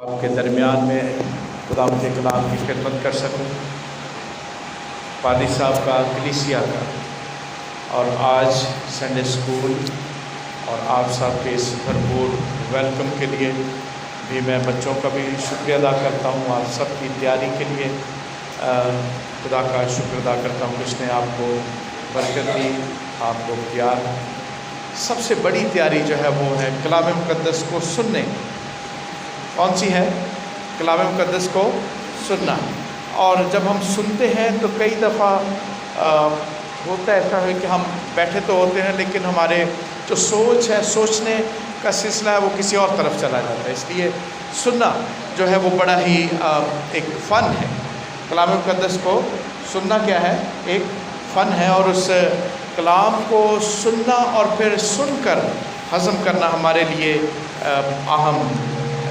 آپ کے درمیان میں خدا کے کلام کی خدمت کر سکوں، پادری صاحب کا، کلیسیا کا، اور آج سنڈے اسکول اور آپ صاحب کے اس بھرپور ویلکم کے لیے بھی میں بچوں کا بھی شکریہ ادا کرتا ہوں۔ آپ سب کی تیاری کے لیے خدا کا شکر ادا کرتا ہوں کہ اس نے آپ کو برکت دی، آپ کو پیار۔ سب سے بڑی تیاری جو ہے وہ ہے کلام مقدس کو سننے۔ کون سی ہے؟ کلام مقدس کو سننا۔ اور جب ہم سنتے ہیں تو کئی دفعہ ہوتا ایسا ہے کہ ہم بیٹھے تو ہوتے ہیں لیکن ہمارے جو سوچ ہے، سوچنے کا سلسلہ ہے، وہ کسی اور طرف چلا جاتا ہے۔ اس لیے سننا جو ہے وہ بڑا ہی ایک فن ہے۔ کلام مقدس کو سننا کیا ہے؟ ایک فن ہے، اور اس کلام کو سننا اور پھر سن کر ہضم کرنا ہمارے لیے اہم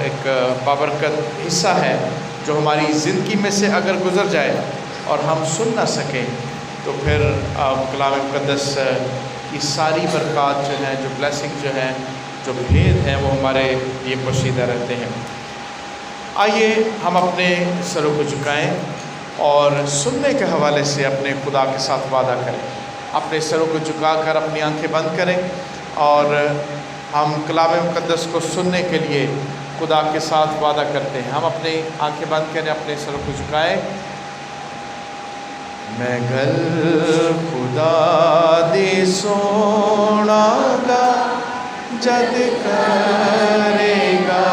ایک بابرکت حصہ ہے، جو ہماری زندگی میں سے اگر گزر جائے اور ہم سن نہ سکیں تو پھر کلام مقدس کی ساری برکات جو ہیں، جو بلیسنگ جو ہیں، جو بھید ہیں، وہ ہمارے لیے پوشیدہ رہتے ہیں۔ آئیے ہم اپنے سروں کو جھکائیں اور سننے کے حوالے سے اپنے خدا کے ساتھ وعدہ کریں۔ اپنے سروں کو جھکا کر اپنی آنکھیں بند کریں اور ہم کلام مقدس کو سننے کے لیے خدا کے ساتھ وعدہ کرتے ہیں۔ ہم اپنی آنکھیں بند کریں، اپنے سروں کو جھکائیں۔ میں گل خدا دی سونا گا جد کرے گا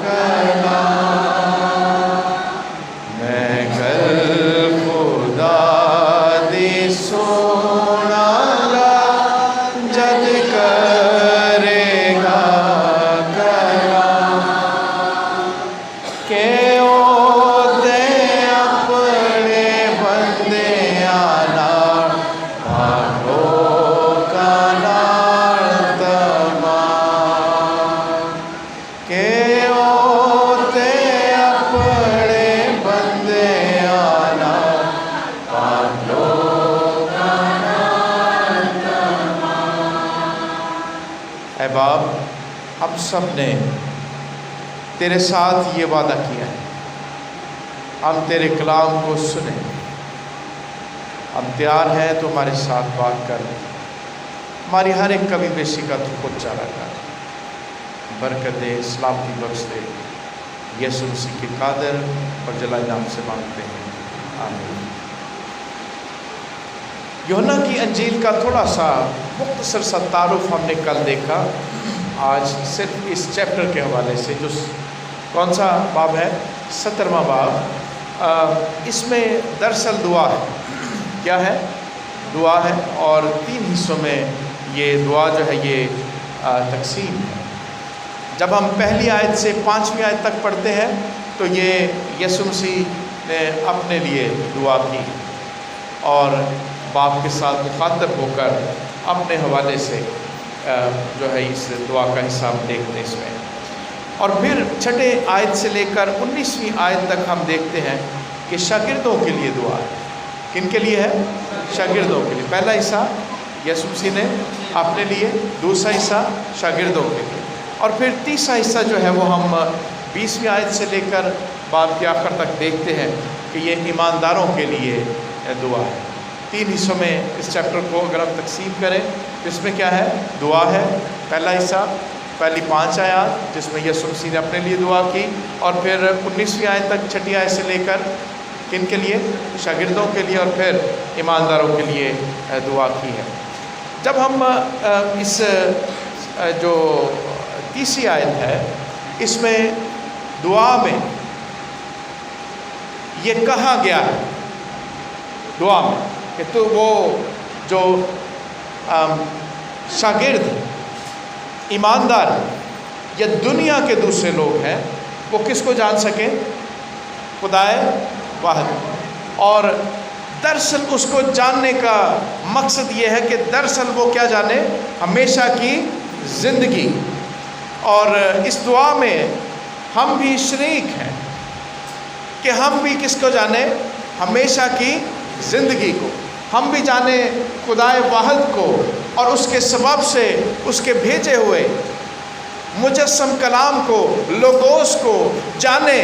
کلام، میں گل خدا دی سونا گا جد کرے گا کلام، کہ باپ، ہم سب نے تیرے ساتھ یہ وعدہ کیا ہے، ہم تیرے کلام کو سنیں۔ ہم تیار ہیں تو ہمارے ساتھ بات کر، ہماری ہر ایک کمی بیشی کا تو خود چارہ کر، برکت دے، سلامتی بخش دے۔ یسوع مسیح کے قادر اور جلال نام سے مانگتے ہیں، آمین۔ یوحنا کی انجیل کا تھوڑا سا مختصر سا تعارف ہم نے کل دیکھا۔ آج صرف اس چیپٹر کے حوالے سے، جو کون سا باب ہے؟ 17واں باب۔ اس میں دراصل دعا ہے۔ کیا ہے؟ دعا ہے، اور 3 حصوں میں یہ دعا جو ہے یہ تقسیم ہے۔ جب ہم پہلی آیت سے 5ویں آیت تک پڑھتے ہیں تو یہ یسوع مسیح نے اپنے لیے دعا کی اور باپ کے ساتھ مخاطب ہو کر اپنے حوالے سے جو ہے اس دعا کا حساب دیکھتے ہیں اس میں۔ اور پھر 6 آیت سے لے کر 19ویں آیت تک ہم دیکھتے ہیں کہ شاگردوں کے لیے دعا ہے۔ کن کے لیے ہے؟ شاگردوں کے لیے۔ پہلا حصہ یسوع مسیح نے اپنے لیے، دوسرا حصہ شاگردوں کے لیے، اور پھر تیسرا حصہ جو ہے وہ ہم 20ویں آیت سے لے کر باب کے آخر تک دیکھتے ہیں کہ یہ ایمانداروں کے لیے دعا ہے۔ 3 حصوں میں اس چیپٹر کو اگر ہم تقسیم کریں تو اس میں کیا ہے؟ دعا ہے۔ پہلا حصہ پہلی 5 آیات جس میں یسوع مسیح نے اپنے لیے دعا کی، اور پھر 19ویں آیت تک 6 آیت سے لے کر کن کے لیے؟ شاگردوں کے لیے، اور پھر ایمانداروں کے لیے دعا کی ہے۔ جب ہم اس جو تیسری آیت ہے اس میں دعا میں یہ کہا گیا ہے، دعا میں کہ تو وہ جو شاگرد ایماندار یا دنیا کے دوسرے لوگ ہیں وہ کس کو جان سکیں؟ خدائے واحد۔ اور دراصل اس کو جاننے کا مقصد یہ ہے کہ دراصل وہ کیا جانے؟ ہمیشہ کی زندگی۔ اور اس دعا میں ہم بھی شریک ہیں کہ ہم بھی کس کو جانے؟ ہمیشہ کی زندگی کو۔ ہم بھی جانیں خدائے واحد کو اور اس کے سبب سے اس کے بھیجے ہوئے مجسم کلام کو، لوگوس کو جانے،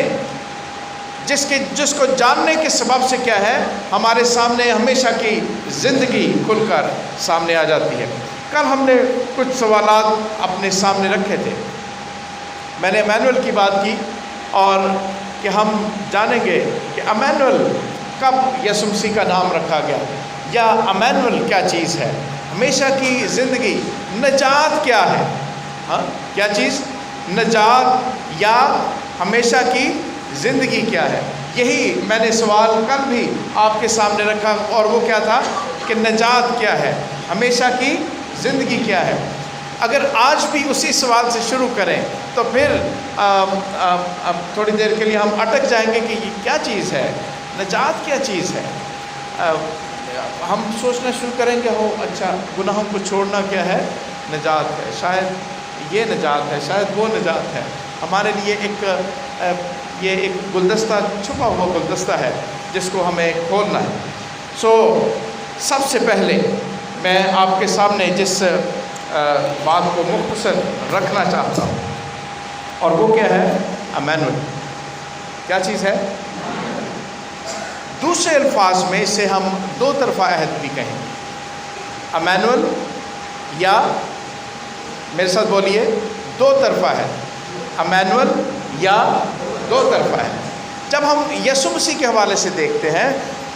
جس کو جاننے کے سبب سے کیا ہے، ہمارے سامنے ہمیشہ کی زندگی کھل کر سامنے آ جاتی ہے۔ کل ہم نے کچھ سوالات اپنے سامنے رکھے تھے۔ میں نے ایمینول کی بات کی، اور کہ ہم جانیں گے کہ ایمینول کب یسوع مسیح کا نام رکھا گیا، یا ایمینول کیا چیز ہے، ہمیشہ کی زندگی، نجات کیا ہے۔ ہاں، کیا چیز؟ نجات یا ہمیشہ کی زندگی کیا ہے۔ یہی میں نے سوال کل بھی آپ کے سامنے رکھا، اور وہ کیا تھا کہ نجات کیا ہے، ہمیشہ کی زندگی کیا ہے۔ اگر آج بھی اسی سوال سے شروع کریں تو پھر اب تھوڑی دیر کے لیے ہم اٹک جائیں گے کہ یہ کیا چیز ہے، نجات کیا چیز ہے۔ ہم سوچنا شروع کریں گے، ہو اچھا گناہوں کو چھوڑنا کیا ہے، نجات ہے، شاید یہ نجات ہے، شاید وہ نجات ہے۔ ہمارے لیے یہ ایک گلدستہ، چھپا ہوا گلدستہ ہے جس کو ہمیں کھولنا ہے۔ سب سے پہلے میں آپ کے سامنے جس بات کو مختصر رکھنا چاہتا ہوں، اور وہ کیا ہے، ایمینول۔ کیا چیز ہے؟ دوسرے الفاظ میں اسے ہم دو طرفہ عہد بھی کہیں گے، ایمینول، یا میرے ساتھ بولیے، دو طرفہ عہد، ایمینول یا دو طرفہ عہد۔ جب ہم یسوع مسیح کے حوالے سے دیکھتے ہیں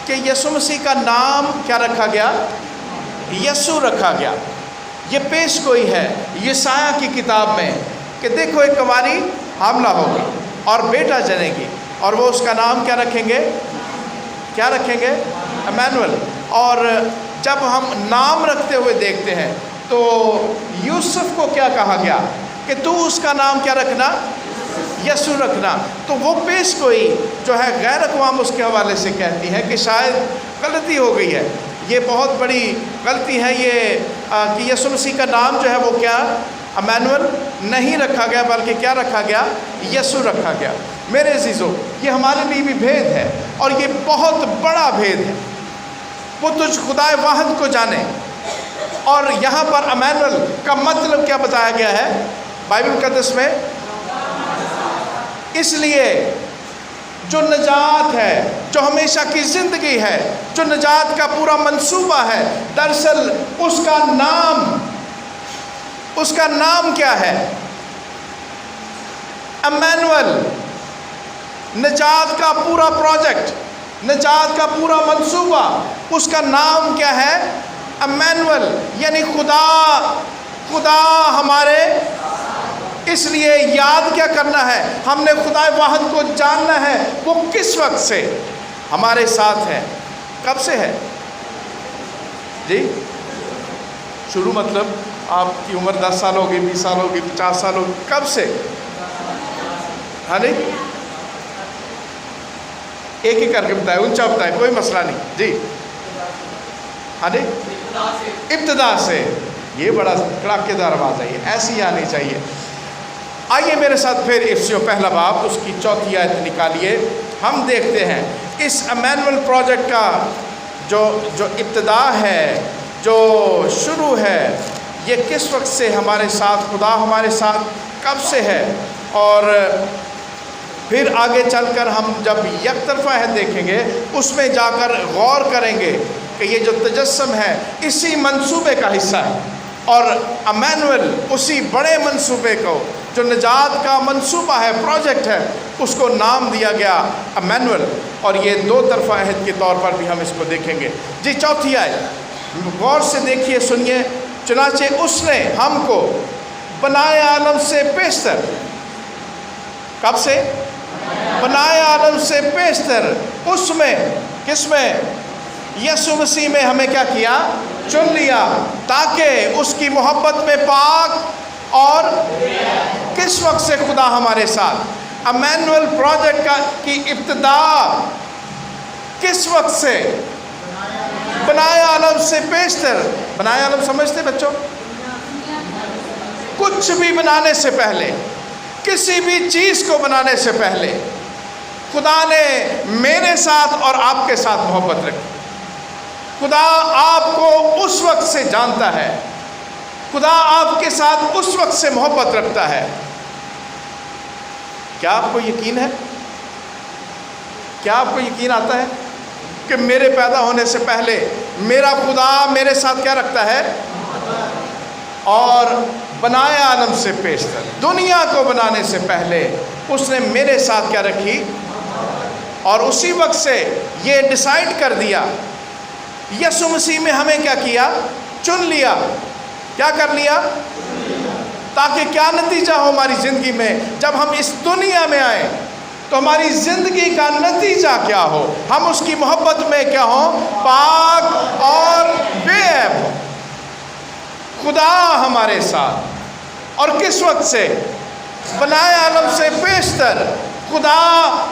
کہ یسوع مسیح کا نام کیا رکھا گیا، یسوع رکھا گیا۔ یہ پیش گوئی ہے یسایہ کی کتاب میں کہ دیکھو ایک کنواری حاملہ ہوگی اور بیٹا جنے گی، اور وہ اس کا نام کیا رکھیں گے، کیا رکھیں گے، ایمینول۔ اور جب ہم نام رکھتے ہوئے دیکھتے ہیں تو یوسف کو کیا کہا گیا کہ تو اس کا نام کیا رکھنا، یسوع رکھنا۔ تو وہ پیش گوئی جو ہے غیر اقوام اس کے حوالے سے کہتی ہے کہ شاید غلطی ہو گئی ہے، یہ بہت بڑی غلطی ہے یہ کہ یسوع مسیح کا نام جو ہے وہ کیا، ایمینول نہیں رکھا گیا، بلکہ کیا رکھا گیا، یسوع رکھا گیا۔ میرے عزیزو، یہ ہمارے لیے بھی بھید ہے، اور یہ بہت بڑا بھید ہے۔ وہ تجھ خدائے واحد کو جانے، اور یہاں پر ایمینول کا مطلب کیا بتایا گیا ہے بائبل مقدس میں؟ اس لیے جو نجات ہے، جو ہمیشہ کی زندگی ہے، جو نجات کا پورا منصوبہ ہے، دراصل اس کا نام کیا ہے، ایمینول۔ نجات کا پورا پروجیکٹ، نجات کا پورا منصوبہ، اس کا نام کیا ہے، ایمینول، یعنی خدا ہمارے۔ اس لیے یاد کیا کرنا ہے، ہم نے خدا واحد کو جاننا ہے، وہ کس وقت سے ہمارے ساتھ ہے، کب سے ہے جی؟ شروع مطلب آپ کی عمر 10 سال ہوگی، 20 سال ہوگی، 50 سال ہوگی، کب سے؟ ہاں نہیں، ایک ہی کر کے بتائے، اونچا بتائے، کوئی مسئلہ نہیں جی۔ ہاں جی، ابتدا سے۔ یہ بڑا کڑاکے دار آواز ہے، یہ ایسی آنی چاہیے۔ آئیے میرے ساتھ پھر افسیوں پہلا باب اس کی 4 آیت نکالیے۔ ہم دیکھتے ہیں اس ایمینول پروجیکٹ کا جو ابتدا ہے، جو شروع ہے، یہ کس وقت سے ہمارے ساتھ، خدا ہمارے ساتھ کب سے ہے، اور پھر آگے چل کر ہم جب یک طرفہ عہد دیکھیں گے اس میں جا کر غور کریں گے کہ یہ جو تجسم ہے اسی منصوبے کا حصہ ہے، اور ایمینول اسی بڑے منصوبے کو جو نجات کا منصوبہ ہے، پروجیکٹ ہے، اس کو نام دیا گیا ایمینول۔ اور یہ دو طرفہ عہد کے طور پر بھی ہم اس کو دیکھیں گے جی۔ 4 آیت غور سے دیکھیے، سنیے۔ چنانچہ اس نے ہم کو بنائے عالم سے پیشتر، کب سے؟ بنائے عالم سے پیشتر، اس میں، کس میں؟ یسوع مسیح میں ہمیں کیا کیا؟ چن لیا، تاکہ اس کی محبت میں پاک اور کس وقت سے خدا ہمارے ساتھ۔ ایمینول پروجیکٹ کی ابتدا کس وقت سے؟ بنائے عالم سے پیشتر۔ بنائے عالم سمجھتے بچوں؟ کچھ بھی بنانے سے پہلے، کسی بھی چیز کو بنانے سے پہلے خدا نے میرے ساتھ اور آپ کے ساتھ محبت رکھی۔ خدا آپ کو اس وقت سے جانتا ہے خدا آپ کے ساتھ اس وقت سے محبت رکھتا ہے. کیا آپ کو یقین ہے؟ کیا آپ کو یقین آتا ہے کہ میرے پیدا ہونے سے پہلے میرا خدا میرے ساتھ کیا رکھتا ہے؟ اور بنایا عالم سے پیشتر، دنیا کو بنانے سے پہلے اس نے میرے ساتھ کیا رکھی؟ اور اسی وقت سے یہ ڈیسائیڈ کر دیا، یسوع مسیح میں ہمیں کیا کیا؟ چن لیا. کیا کر لیا؟ تاکہ کیا نتیجہ ہو ہماری زندگی میں جب ہم اس دنیا میں آئیں تو ہماری زندگی کا نتیجہ کیا ہو؟ ہم اس کی محبت میں کیا ہوں؟ پاک اور بے عیب ہو. خدا ہمارے ساتھ، اور کس وقت سے؟ بنائے عالم سے پیشتر خدا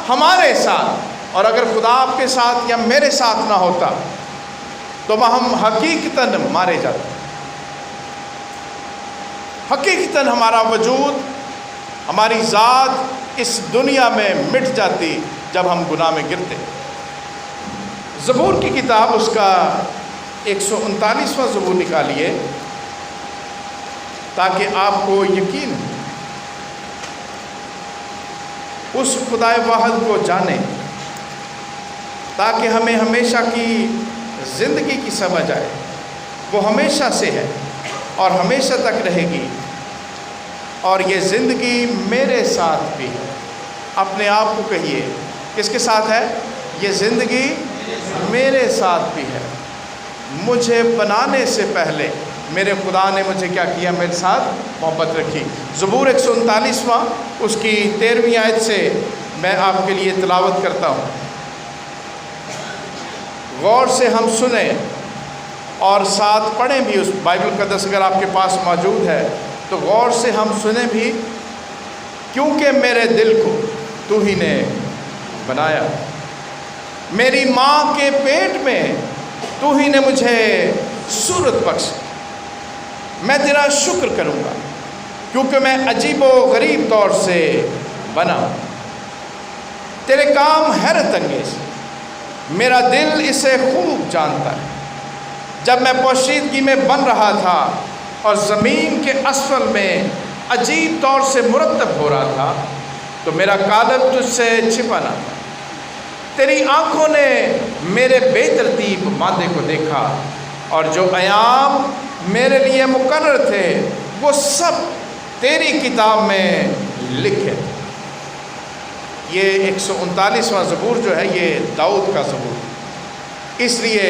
ہمارے ساتھ. اور اگر خدا آپ کے ساتھ یا میرے ساتھ نہ ہوتا تو ہم حقیقتاً مارے جاتے. حقیقتاً ہمارا وجود، ہماری ذات اس دنیا میں مٹ جاتی جب ہم گناہ میں گرتے. زبور کی کتاب اس کا 139واں زبور نکالیے تاکہ آپ کو یقین اس خدائے واحد کو جانیں، تاکہ ہمیں ہمیشہ کی زندگی کی سمجھ آئے. وہ ہمیشہ سے ہے اور ہمیشہ تک رہے گی، اور یہ زندگی میرے ساتھ بھی ہے. اپنے آپ کو کہیے، کس کے ساتھ ہے؟ یہ زندگی میرے ساتھ بھی ہے. مجھے بنانے سے پہلے میرے خدا نے مجھے کیا کیا؟ میرے ساتھ محبت رکھی. زبور 139واں اس کی 13ویں آیت سے میں آپ کے لیے تلاوت کرتا ہوں. غور سے ہم سنیں اور ساتھ پڑھیں بھی. اس بائبل مقدس اگر آپ کے پاس موجود ہے تو غور سے ہم سنیں بھی. کیونکہ میرے دل کو تو ہی نے بنایا، میری ماں کے پیٹ میں تو ہی نے مجھے صورت بخشی. میں تیرا شکر کروں گا کیونکہ میں عجیب و غریب طور سے بنا. تیرے کام حیرت انگیز، میرا دل اسے خوب جانتا ہے. جب میں پوشیدگی میں بن رہا تھا اور زمین کے اسفل میں عجیب طور سے مرتب ہو رہا تھا تو میرا قالب تجھ سے چھپا نہ تھا. تیری آنکھوں نے میرے بے ترتیب مادے کو دیکھا، اور جو ایام میرے لیے مقرر تھے وہ سب تیری کتاب میں لکھے. یہ 139واں زبور جو ہے یہ داؤد کا زبور. اس لیے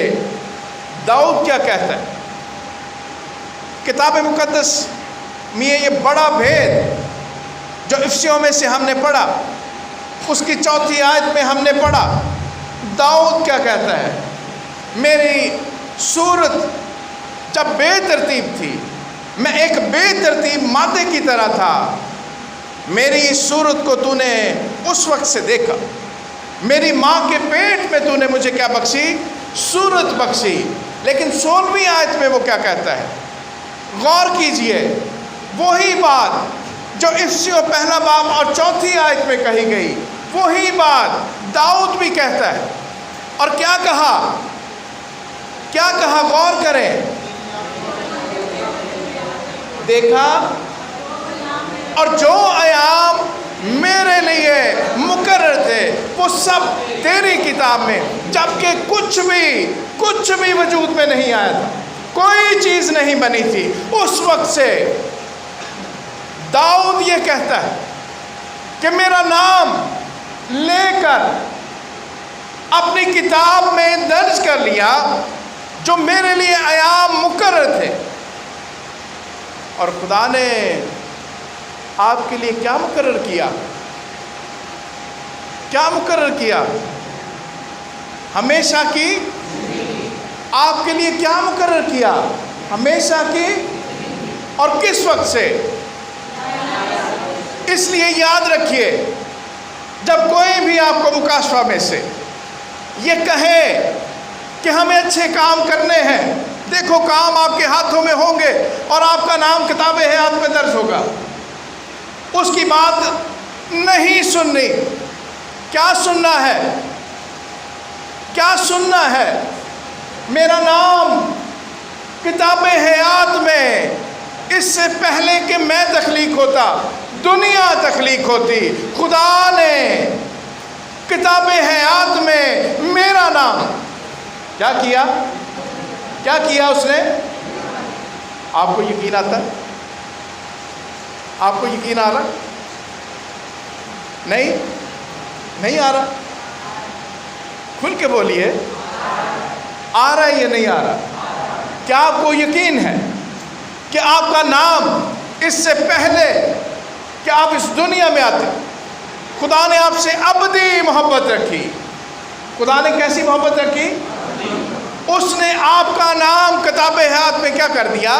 داؤد کیا کہتا ہے؟ کتاب مقدس میں یہ بڑا بھید جو افسیوں میں سے ہم نے پڑھا، اس کی 4 آیت میں ہم نے پڑھا. داؤد کیا کہتا ہے؟ میری صورت جب بے ترتیب تھی، میں ایک بے ترتیب مادے کی طرح تھا، میری اس صورت کو تو نے اس وقت سے دیکھا. میری ماں کے پیٹ میں تو نے مجھے کیا بخشی؟ صورت بخشی. لیکن 16ویں آیت میں وہ کیا کہتا ہے؟ غور کیجئے، وہی بات جو افسیوں 1 باب اور 4 آیت میں کہی گئی، وہی بات داؤد بھی کہتا ہے. اور کیا کہا؟ کیا کہا؟ غور کریں. دیکھا اور جو ایام میرے لیے مقرر تھے وہ سب تیری کتاب میں، جبکہ کچھ بھی وجود میں نہیں آیا تھا، کوئی چیز نہیں بنی تھی. اس وقت سے داؤد یہ کہتا ہے کہ میرا نام لے کر اپنی کتاب میں درج کر لیا جو میرے لیے ایام مقرر تھے. اور خدا نے آپ کے لیے کیا مقرر کیا؟ کیا مقرر کیا؟ ہمیشہ کی. آپ کے لیے کیا مقرر کیا؟ ہمیشہ کی. اور کس وقت سے؟ اس لیے یاد رکھیے، جب کوئی بھی آپ کو مکاشفہ میں سے یہ کہے کہ ہمیں اچھے کام کرنے ہیں، دیکھو کام آپ کے ہاتھوں میں ہوں گے اور آپ کا نام کتاب حیات میں درج ہوگا، اس کی بات نہیں سننی. کیا سننا ہے؟ کیا سننا ہے؟ میرا نام کتاب حیات میں اس سے پہلے کہ میں تخلیق ہوتا، دنیا تخلیق ہوتی، خدا نے کتاب حیات میں میرا نام کیا کیا؟ کیا کیا اس نے؟ آپ کو یقین آتا ہے؟ آپ کو یقین آ رہا؟ نہیں آ رہا؟ کھل کے بولیے، آ رہا ہے یا نہیں آ رہا؟ کیا آپ کو یقین ہے کہ آپ کا نام اس سے پہلے کہ آپ اس دنیا میں آتے خدا نے آپ سے ابدی محبت رکھی؟ خدا نے کیسی محبت رکھی؟ اس نے آپ کا نام کتاب حیات میں کیا کر دیا؟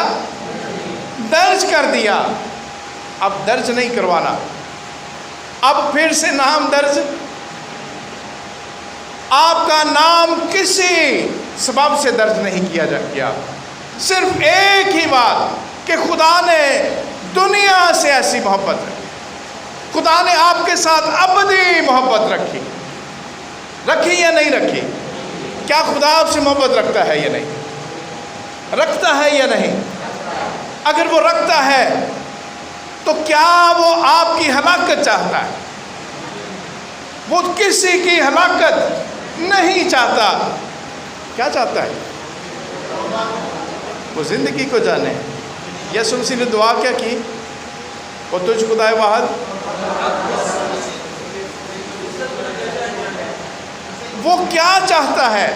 درج کر دیا۔ اب درج نہیں کروانا، اب پھر سے نام درج۔ آپ کا نام کسی سبب سے درج نہیں کیا گیا، صرف ایک ہی بات کہ خدا نے دنیا سے ایسی محبت رکھی، خدا نے آپ کے ساتھ ابدی محبت رکھی یا نہیں رکھی؟ کیا خدا آپ سے محبت رکھتا ہے یا نہیں؟ رکھتا ہے یا نہیں؟ اگر وہ رکھتا ہے تو کیا وہ آپ کی ہلاکت چاہتا ہے؟ وہ کسی کی ہلاکت نہیں چاہتا۔ کیا چاہتا ہے؟ وہ زندگی کو جانے۔ یسوع مسیح نے دعا کیا کی؟ وہ تجھ خدائے واحد، وہ کیا چاہتا ہے؟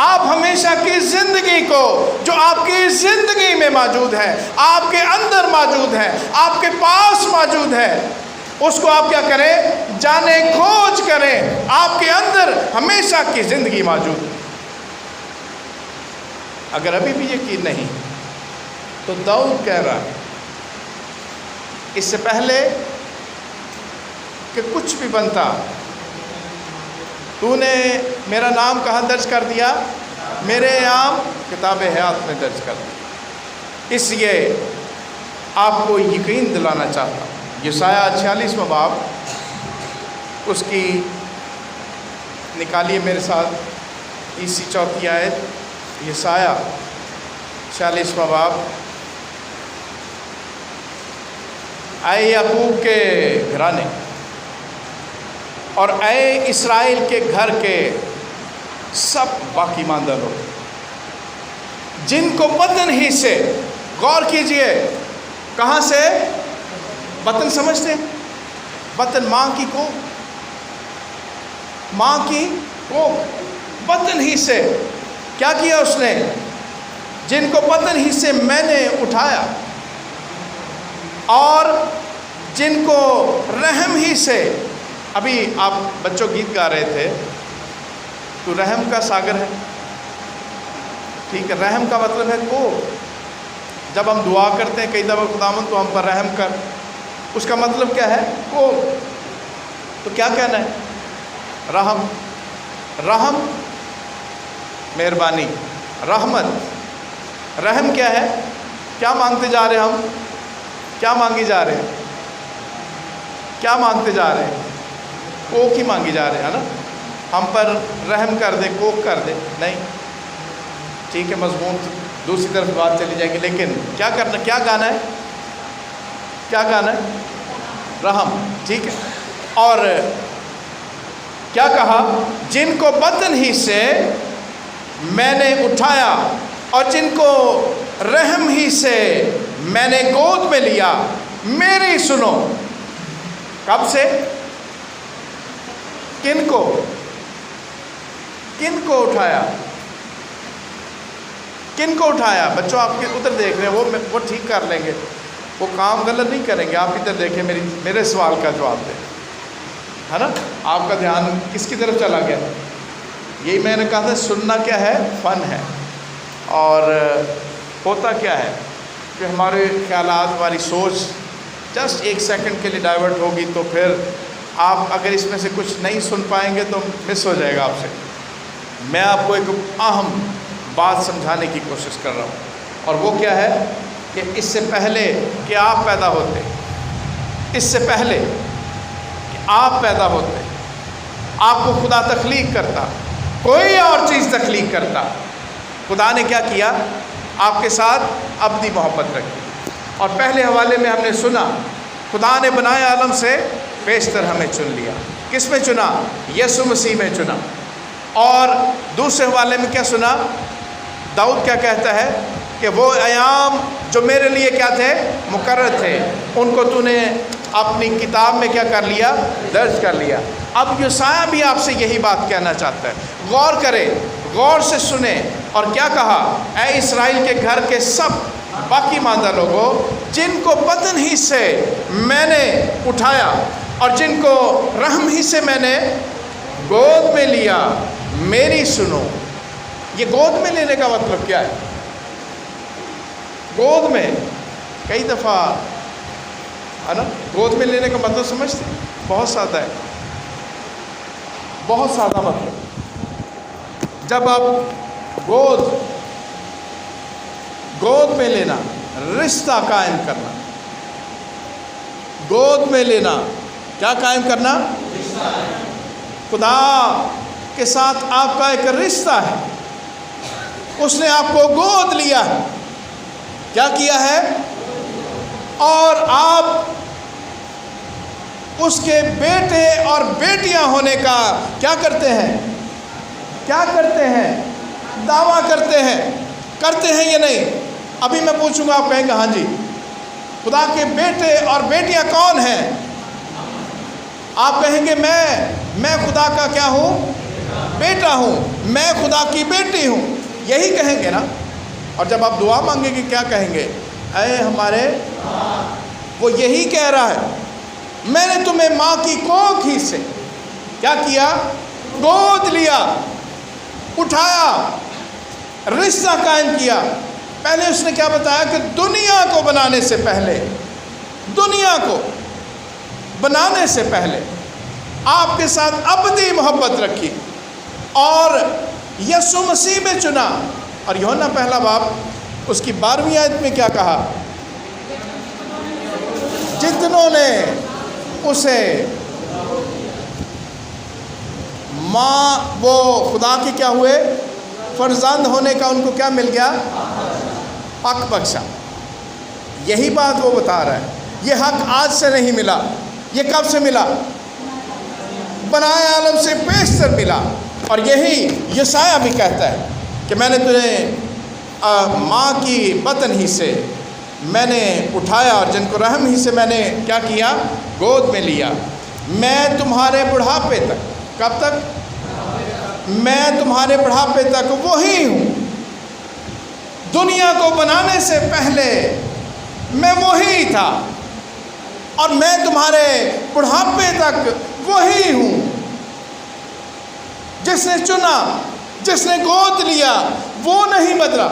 آپ ہمیشہ کی زندگی کو جو آپ کی زندگی میں موجود ہے، آپ کے اندر موجود ہے، آپ کے پاس موجود ہے، اس کو آپ کیا کریں؟ جانے کھوج کریں۔ آپ کے اندر ہمیشہ کی زندگی موجود ہے۔ اگر ابھی بھی یقین نہیں تو داؤد کہہ رہا ہے اس سے پہلے کہ کچھ بھی بنتا، تو نے میرا نام کہاں درج کر دیا؟ میرے نام کتاب حیات میں درج کر دیا۔ اس لیے آپ کو یقین دلانا چاہتا ہوں، یسایہ 46واں باب، اس کی نکالیے میرے ساتھ، تیسری چوتھی آیت، یسایہ 46واں باب۔ اے یعقوب کے گھرانے اور اے اسرائیل کے گھر کے سب باقی ماندہ لوگ، جن کو بطن ہی سے، غور کیجئے، کہاں سے؟ بطن سمجھتے ہیں؟ بطن ماں کی کوکھ، ماں کی کوکھ، بطن ہی سے کیا کیا اس نے؟ جن کو بطن ہی سے میں نے اٹھایا، اور جن کو رحم ہی سے، ابھی آپ بچوں گیت گا رہے تھے، تو رحم کا ساگر ہے، ٹھیک ہے، رحم کا مطلب ہے کوکھ۔ جب ہم دعا کرتے ہیں کئی دفعہ خداوند تو ہم پر رحم کر، اس کا مطلب کیا ہے؟ کوکھ۔ تو کیا کہنا ہے؟ رحم، رحم مہربانی، رحمت، رحم کیا ہے؟ کیا مانگتے جا رہے ہیں ہم؟ کیا مانگی جا رہے ہیں؟ کیا مانگتے جا رہے ہیں؟ کوکھ ہی مانگی جا رہے ہیں نا، ہم پر رحم کر دے، کوکھ کر دے، نہیں، ٹھیک ہے، مضمون دوسری طرف بات چلی جائے گی، لیکن کیا کرنا، کیا گانا ہے؟ کیا گانا ہے؟ رحم، ٹھیک ہے۔ اور کیا کہا؟ جن کو بطن ہی سے میں نے اٹھایا اور جن کو رحم ہی سے میں نے گود میں لیا، میری سنو۔ کب سے؟ کن کو؟ کن کو اٹھایا؟ کن کو اٹھایا؟ بچوں آپ کے ادھر دیکھ رہے ہیں، وہ ٹھیک کر لیں گے، وہ کام غلط نہیں کریں گے، آپ ادھر دیکھیں، میرے سوال کا جواب دیں، ہے نا؟ آپ کا دھیان کس کی طرف چلا گیا؟ یہی میں نے کہا تھا، سننا کیا ہے؟ فن ہے۔ اور ہوتا کیا ہے کہ ہمارے خیالات، ہماری سوچ جسٹ ایک سیکنڈ کے لیے ڈائیورٹ ہوگی، تو پھر آپ اگر اس میں سے کچھ نہیں سن پائیں گے تو مس ہو جائے گا آپ سے۔ میں آپ کو ایک اہم بات سمجھانے کی کوشش کر رہا ہوں، اور وہ کیا ہے کہ اس سے پہلے کہ آپ پیدا ہوتے، اس سے پہلے کہ آپ پیدا ہوتے، آپ کو خدا تخلیق کرتا، کوئی اور چیز تخلیق کرتا، خدا نے کیا کیا؟ آپ کے ساتھ ابدی محبت رکھی، اور پہلے حوالے میں ہم نے سنا خدا نے بنائے عالم سے بیشتر ہمیں چن لیا. کس میں چنا؟ یسوع مسیح میں چنا. اور دوسرے حوالے میں کیا سنا؟ داؤد کیا کہتا ہے کہ وہ ایام جو میرے لیے کیا تھے؟ مقرر تھے، ان کو تو نے اپنی کتاب میں کیا کر لیا؟ درج کر لیا. اب یسایہ بھی آپ سے یہی بات کہنا چاہتا ہے. غور کرے، غور سے سنیں. اور کیا کہا؟ اے اسرائیل کے گھر کے سب باقی ماندہ لوگوں، جن کو بطن ہی سے میں نے اٹھایا اور جن کو رحم ہی سے میں نے گود میں لیا، میری سنو. یہ گود میں لینے کا مطلب کیا ہے؟ گود میں کئی دفعہ ہے نا، گود میں لینے کا مطلب سمجھتے ہیں؟ بہت سادہ ہے، بہت سادہ مطلب. جب آپ گود میں لینا، رشتہ قائم کرنا. گود میں لینا کیا قائم کرنا؟ خدا کے ساتھ آپ کا ایک رشتہ ہے. اس نے آپ کو گود لیا ہے. کیا کیا ہے؟ اور آپ اس کے بیٹے اور بیٹیاں ہونے کا کیا کرتے ہیں؟ کیا کرتے ہیں؟ دعویٰ کرتے ہیں. کرتے ہیں یا نہیں؟ ابھی میں پوچھوں گا، آپ کہیں گے ہاں جی. خدا کے بیٹے اور بیٹیاں کون ہیں؟ آپ کہیں گے میں خدا کا کیا ہوں؟ بیٹا ہوں. میں خدا کی بیٹی ہوں. یہی کہیں گے نا. اور جب آپ دعا مانگیں گے کیا کہیں گے؟ اے ہمارے، وہ یہی کہہ رہا ہے میں نے تمہیں ماں کی کوکھ ہی سے کیا کیا؟ گود لیا، اٹھایا، رشتہ قائم کیا. پہلے اس نے کیا بتایا کہ دنیا کو بنانے سے پہلے، دنیا کو بنانے سے پہلے آپ کے ساتھ ابدی محبت رکھی اور یسوع مسیح میں چنا. اور یوحنا پہلا باب اس کی 12ویں آیت میں کیا کہا؟ جتنوں نے اسے ماں، وہ خدا کے کیا ہوئے؟ فرزند ہونے کا ان کو کیا مل گیا؟ حق بخشا. یہی بات وہ بتا رہا ہے. یہ حق آج سے نہیں ملا. یہ کب سے ملا؟ بنائے عالم سے بیشتر ملا. اور یہی یسایہ بھی کہتا ہے کہ میں نے تجھے ماں کی بطن ہی سے میں نے اٹھایا اور جن کو رحم ہی سے میں نے کیا کیا؟ گود میں لیا. میں تمہارے بڑھاپے تک، کب تک؟ میں تمہارے بڑھاپے تک وہی ہوں. دنیا کو بنانے سے پہلے میں وہی تھا اور میں تمہارے بڑھاپے تک وہی ہوں. جس نے چنا، جس نے گود لیا، وہ نہیں بدلا،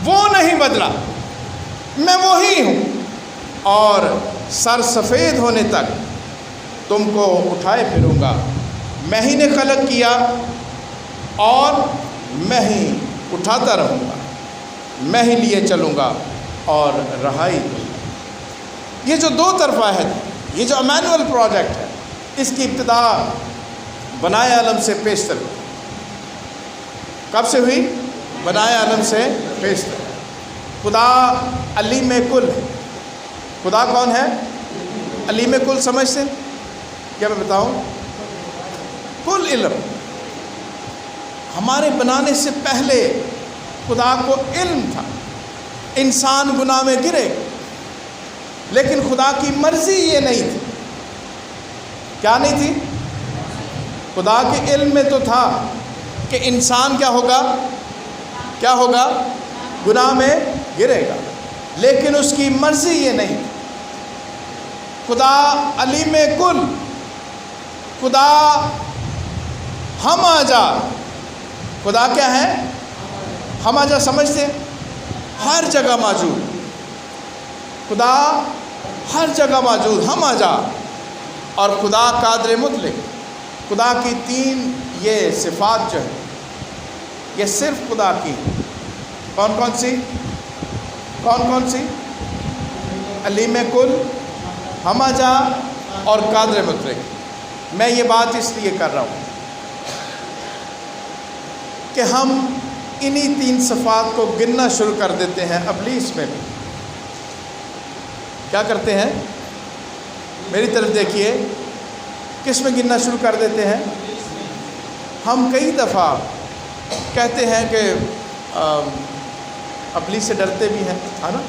وہ نہیں بدلا. میں وہی ہوں. اور سر سفید ہونے تک تم کو اٹھائے پھروں گا. میں ہی نے خلق کیا اور میں ہی اٹھاتا رہوں گا. میں ہی لیے چلوں گا اور رہائی دوں گا. یہ جو دو طرفہ ہے، یہ جو امانوئل پروجیکٹ ہے، اس کی ابتدا بنائے عالم سے پیشتر کب سے ہوئی؟ بنائے عالم سے پیشتر. خدا علیم کل ہے. خدا کون ہے؟ علیم کل. سمجھتے کیا میں بتاؤں؟ کل علم. ہمارے بنانے سے پہلے خدا کو علم تھا انسان گناہ میں گرے، لیکن خدا کی مرضی یہ نہیں تھی. کیا نہیں تھی؟ خدا کے علم میں تو تھا کہ انسان کیا ہوگا؟ کیا ہوگا؟ گناہ میں گرے گا. لیکن اس کی مرضی یہ نہیں. خدا علیم کل، خدا ہم آجا. خدا کیا ہے؟ ہم آجا. سمجھتے؟ ہر جگہ موجود. خدا ہر جگہ موجود، ہم آجا. اور خدا قادر مطلق. خدا کی تین یہ صفات جو ہے، یہ صرف خدا کی. کون کون سی؟ کون کون سی؟ علیم کل، ہم آجا اور قادر مطلق. میں یہ بات اس لیے کر رہا ہوں کہ ہم انہی تین صفات کو گننا شروع کر دیتے ہیں. ابلیس میں بھی کیا کرتے ہیں؟ میری طرف دیکھیے، کس میں گننا شروع کر دیتے ہیں؟ ہم کئی دفعہ کہتے ہیں کہ ابلیس سے ڈرتے بھی ہیں، ہے نا،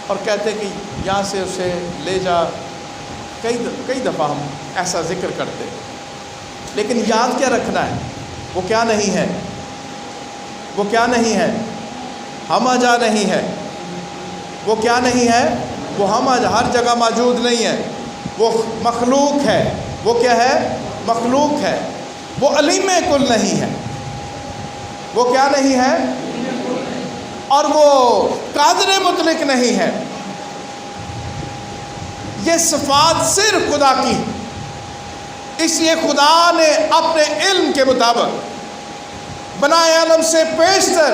اور کہتے ہیں کہ یہاں سے اسے لے جا. کئی دفعہ ہم ایسا ذکر کرتے ہیں، لیکن یاد کیا رکھنا ہے؟ وہ کیا نہیں ہے؟ وہ کیا نہیں ہے؟ ہمہ جا نہیں ہے. وہ کیا نہیں ہے؟ وہ ہمہ جا ہر جگہ موجود نہیں ہے. وہ مخلوق ہے. وہ کیا ہے؟ مخلوق ہے. وہ علیم کل نہیں ہے. وہ کیا نہیں ہے؟ اور وہ قادر مطلق نہیں ہے. یہ صفات صرف خدا کی. اس لیے خدا نے اپنے علم کے مطابق بنائے عالم سے پیشتر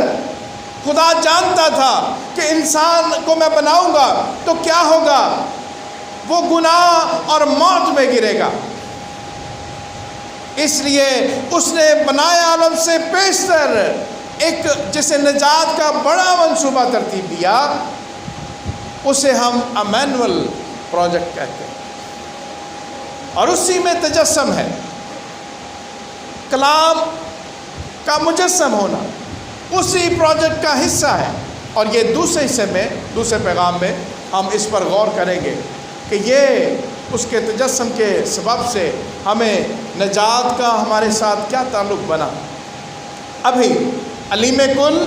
خدا جانتا تھا کہ انسان کو میں بناؤں گا تو کیا ہوگا؟ وہ گناہ اور موت میں گرے گا. اس لیے اس نے بنائے عالم سے پیشتر ایک جسے نجات کا بڑا منصوبہ ترتیب دیا. اسے ہم امینول پروجیکٹ کہتے ہیں، اور اسی میں تجسم ہے. کلام کا مجسم ہونا اسی پروجیکٹ کا حصہ ہے. اور یہ دوسرے حصے میں، دوسرے پیغام میں ہم اس پر غور کریں گے کہ یہ اس کے تجسم کے سبب سے ہمیں نجات کا ہمارے ساتھ کیا تعلق بنا. ابھی علیم کل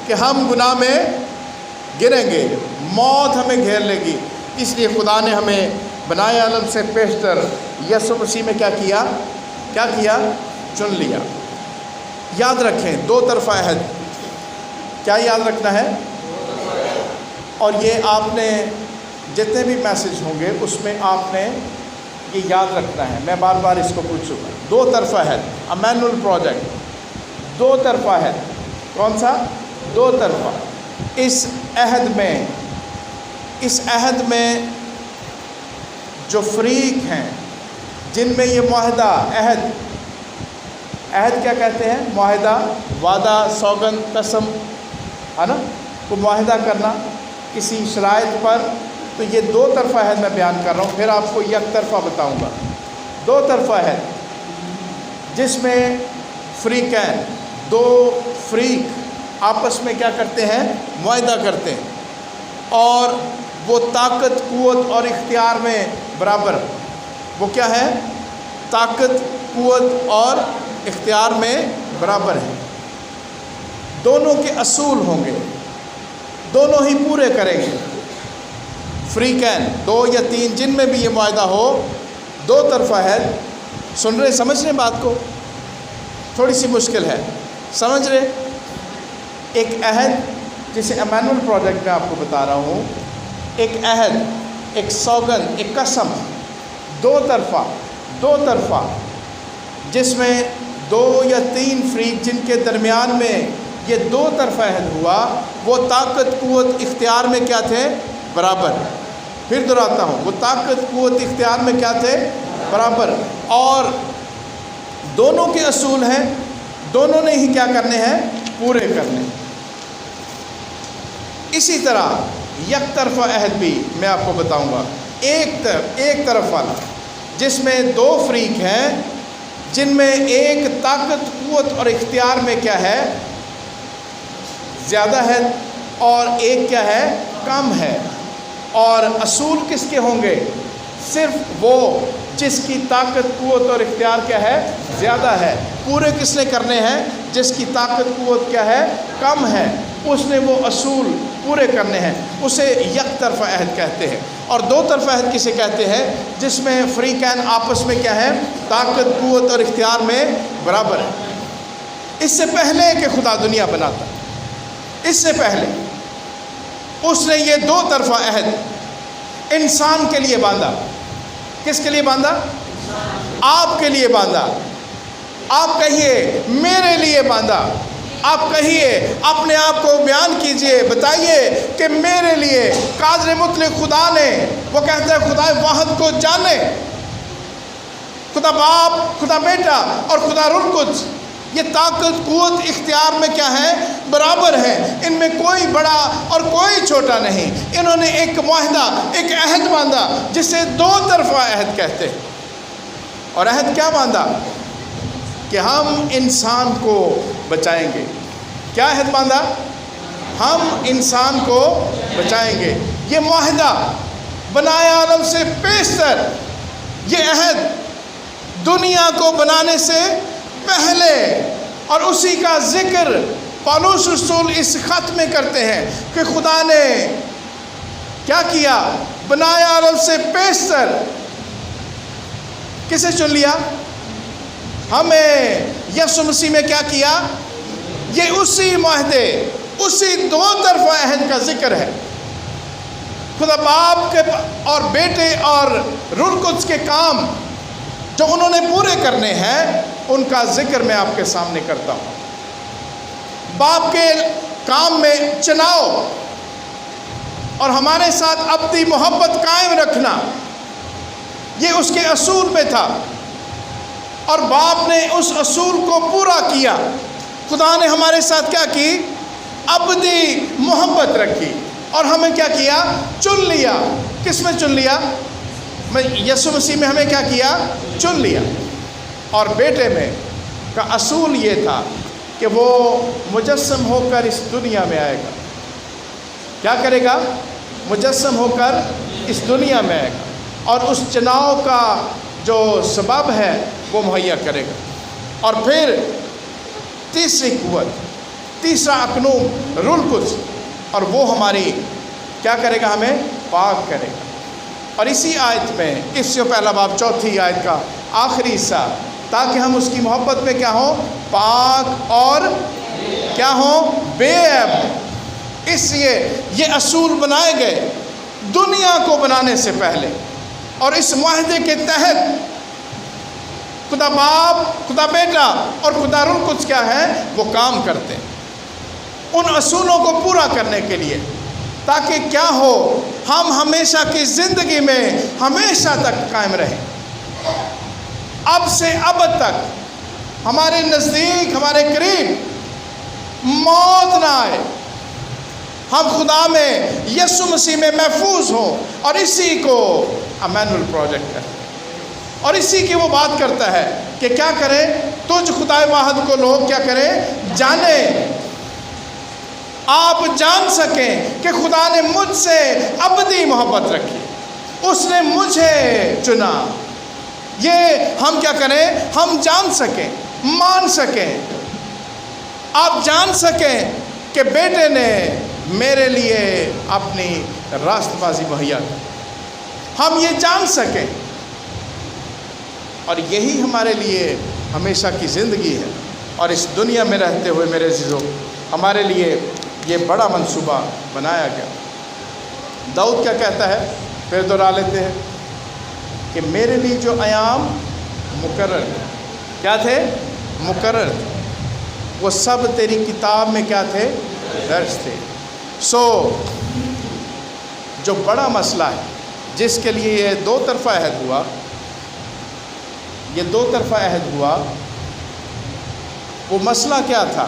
کہ ہم گناہ میں گریں گے، موت ہمیں گھیر لے گی. اس لیے خدا نے ہمیں بنائے عالم سے پیشتر یسوع مسیح میں کیا کیا؟ کیا کیا؟ چن لیا. یاد رکھیں، دو طرفہ عہد. کیا یاد رکھنا ہے؟ اور یہ آپ نے جتنے بھی میسج ہوں گے اس میں آپ نے یہ یاد رکھنا ہے. میں بار بار اس کو پوچھوں گا. دو طرفہ عہد، امینول پروجیکٹ، دو طرفہ عہد. کون سا؟ دو طرفہ. اس عہد میں جو فریق ہیں جن میں یہ معاہدہ عہد کیا کہتے ہیں؟ معاہدہ، وعدہ، سوگند، قسم، ہے نا، کو معاہدہ کرنا کسی شرائط پر. تو یہ دو طرفہ عہد میں بیان کر رہا ہوں. پھر آپ کو یک طرفہ بتاؤں گا. دو طرفہ عہد جس میں فریقین، دو فریق آپس میں کیا کرتے ہیں؟ معاہدہ کرتے ہیں، اور وہ طاقت، قوت اور اختیار میں برابر. وہ کیا ہے؟ طاقت، قوت اور اختیار میں برابر ہے. دونوں کے اصول ہوں گے، دونوں ہی پورے کریں گے. فریقین، دو یا تین جن میں بھی یہ معاہدہ ہو، دو طرفہ ہے. سن رہے، سمجھ رہے بات کو؟ تھوڑی سی مشکل ہے، سمجھ رہے؟ ایک عہد جسے امینول پروجیکٹ میں آپ کو بتا رہا ہوں، ایک عہد، ایک سوگند، ایک قسم، دو طرفہ جس میں دو یا تین فریق جن کے درمیان میں یہ دو طرفہ عہد ہوا، وہ طاقت، قوت، اختیار میں کیا تھے؟ برابر. پھر دہراتا ہوں، وہ طاقت، قوت، اختیار میں کیا تھے؟ برابر. اور دونوں کے اصول ہیں، دونوں نے ہی کیا کرنے ہیں؟ پورے کرنے. اسی طرح یک طرفہ عہد بھی میں آپ کو بتاؤں گا. ایک طرف والا جس میں دو فریق ہیں جن میں ایک طاقت، قوت اور اختیار میں کیا ہے؟ زیادہ ہے، اور ایک کیا ہے؟ کم ہے. اور اصول کس کے ہوں گے؟ صرف وہ جس کی طاقت، قوت اور اختیار کیا ہے؟ زیادہ ہے. پورے کس نے کرنے ہیں؟ جس کی طاقت، قوت کیا ہے؟ کم ہے. اس نے وہ اصول پورے کرنے ہیں. اسے یک طرفہ عہد کہتے ہیں. اور دو طرفہ عہد کسے کہتے ہیں؟ جس میں فریقین آپس میں کیا ہے؟ طاقت، قوت اور اختیار میں برابر ہے. اس سے پہلے کہ خدا دنیا بناتا، اس سے پہلے اس نے یہ دو طرفہ عہد انسان کے لیے باندھا. کس کے لیے باندھا؟ آپ کے لیے باندھا. آپ کہیے میرے لیے باندھا. آپ کہیے، اپنے آپ کو بیان کیجئے، بتائیے کہ میرے لیے قادر مطلق خدا نے، وہ کہتا ہے خدا واحد کو جانے، خدا باپ، خدا بیٹا اور خدا روح القدس، یہ طاقت قوت اختیار میں کیا ہے؟ برابر ہے. ان میں کوئی بڑا اور کوئی چھوٹا نہیں. انہوں نے ایک معاہدہ، ایک عہد باندھا جسے دو طرفہ عہد کہتے ہیں. اور عہد کیا باندھا؟ کہ ہم انسان کو بچائیں گے. کیا عہد باندھا؟ ہم انسان کو بچائیں گے. یہ معاہدہ بنائے عالم سے پیشتر، یہ عہد دنیا کو بنانے سے پہلے، اور اسی کا ذکر پولس رسول اس خط میں کرتے ہیں کہ خدا نے کیا کیا؟ بنائے عالم سے پیشتر کسے چن لیا؟ ہمیں. یسوع مسیح میں کیا کیا؟ یہ اسی معاہدے، اسی دو طرفہ عہد کا ذکر ہے. خدا باپ کے اور بیٹے اور روح القدس کے کام جو انہوں نے پورے کرنے ہیں، ان کا ذکر میں آپ کے سامنے کرتا ہوں. باپ کے کام میں چناؤ اور ہمارے ساتھ ابدی محبت قائم رکھنا، یہ اس کے اصول پہ تھا، اور باپ نے اس اصول کو پورا کیا. خدا نے ہمارے ساتھ کیا کی؟ ابدی محبت رکھی، اور ہمیں کیا کیا؟ چن لیا. کس میں چن لیا؟ یسوع مسیح میں ہمیں کیا کیا؟ چن لیا. اور بیٹے میں کا اصول یہ تھا کہ وہ مجسم ہو کر اس دنیا میں آئے گا. کیا کرے گا؟ مجسم ہو کر اس دنیا میں آئے گا، اور اس چناؤ کا جو سبب ہے وہ مہیا کرے گا. اور پھر تیسری قوت، تیسرا اکنوم روح القدس، اور وہ ہماری کیا کرے گا؟ ہمیں پاک کرے گا. اور اسی آیت میں، اس سے پہلا باب 4 آیت کا آخری حصہ، تاکہ ہم اس کی محبت میں کیا ہوں؟ پاک اور کیا ہوں؟ بے عیب. اس لیے یہ اصول بنائے گئے دنیا کو بنانے سے پہلے، اور اس معاہدے کے تحت خدا باپ، خدا بیٹا اور خدا روح القدس کیا ہے؟ وہ کام کرتے ہیں ان اصولوں کو پورا کرنے کے لیے، تاکہ کیا ہو؟ ہم ہمیشہ کی زندگی میں ہمیشہ تک قائم رہیں. اب سے ابد تک ہمارے نزدیک، ہمارے قریب موت نہ آئے. ہم خدا میں، یسوع مسیح میں محفوظ ہوں. اور اسی کو امانویل پروجیکٹ ہے، اور اسی کی وہ بات کرتا ہے کہ کیا کریں؟ تجھ خدا واحد کو لوگ کیا کریں؟ جانیں. آپ جان سکیں کہ خدا نے مجھ سے ابدی محبت رکھی، اس نے مجھے چنا. یہ ہم کیا کریں؟ ہم جان سکیں، مان سکیں. آپ جان سکیں کہ بیٹے نے میرے لیے اپنی راست بازی مہیا کی. ہم یہ جان سکیں، اور یہی ہمارے لیے ہمیشہ کی زندگی ہے. اور اس دنیا میں رہتے ہوئے میرے عزیزوں، ہمارے لیے یہ بڑا منصوبہ بنایا گیا. داؤد کیا کہتا ہے؟ پھر دوہرا لیتے ہیں کہ میرے لیے جو ایام مقرر تھے، کیا تھے؟ مقرر تھے، وہ سب تیری کتاب میں کیا تھے؟ درج تھے. سو جو بڑا مسئلہ ہے جس کے لیے یہ دو طرفہ عہد ہوا، یہ دو طرفہ عہد ہوا، وہ مسئلہ کیا تھا؟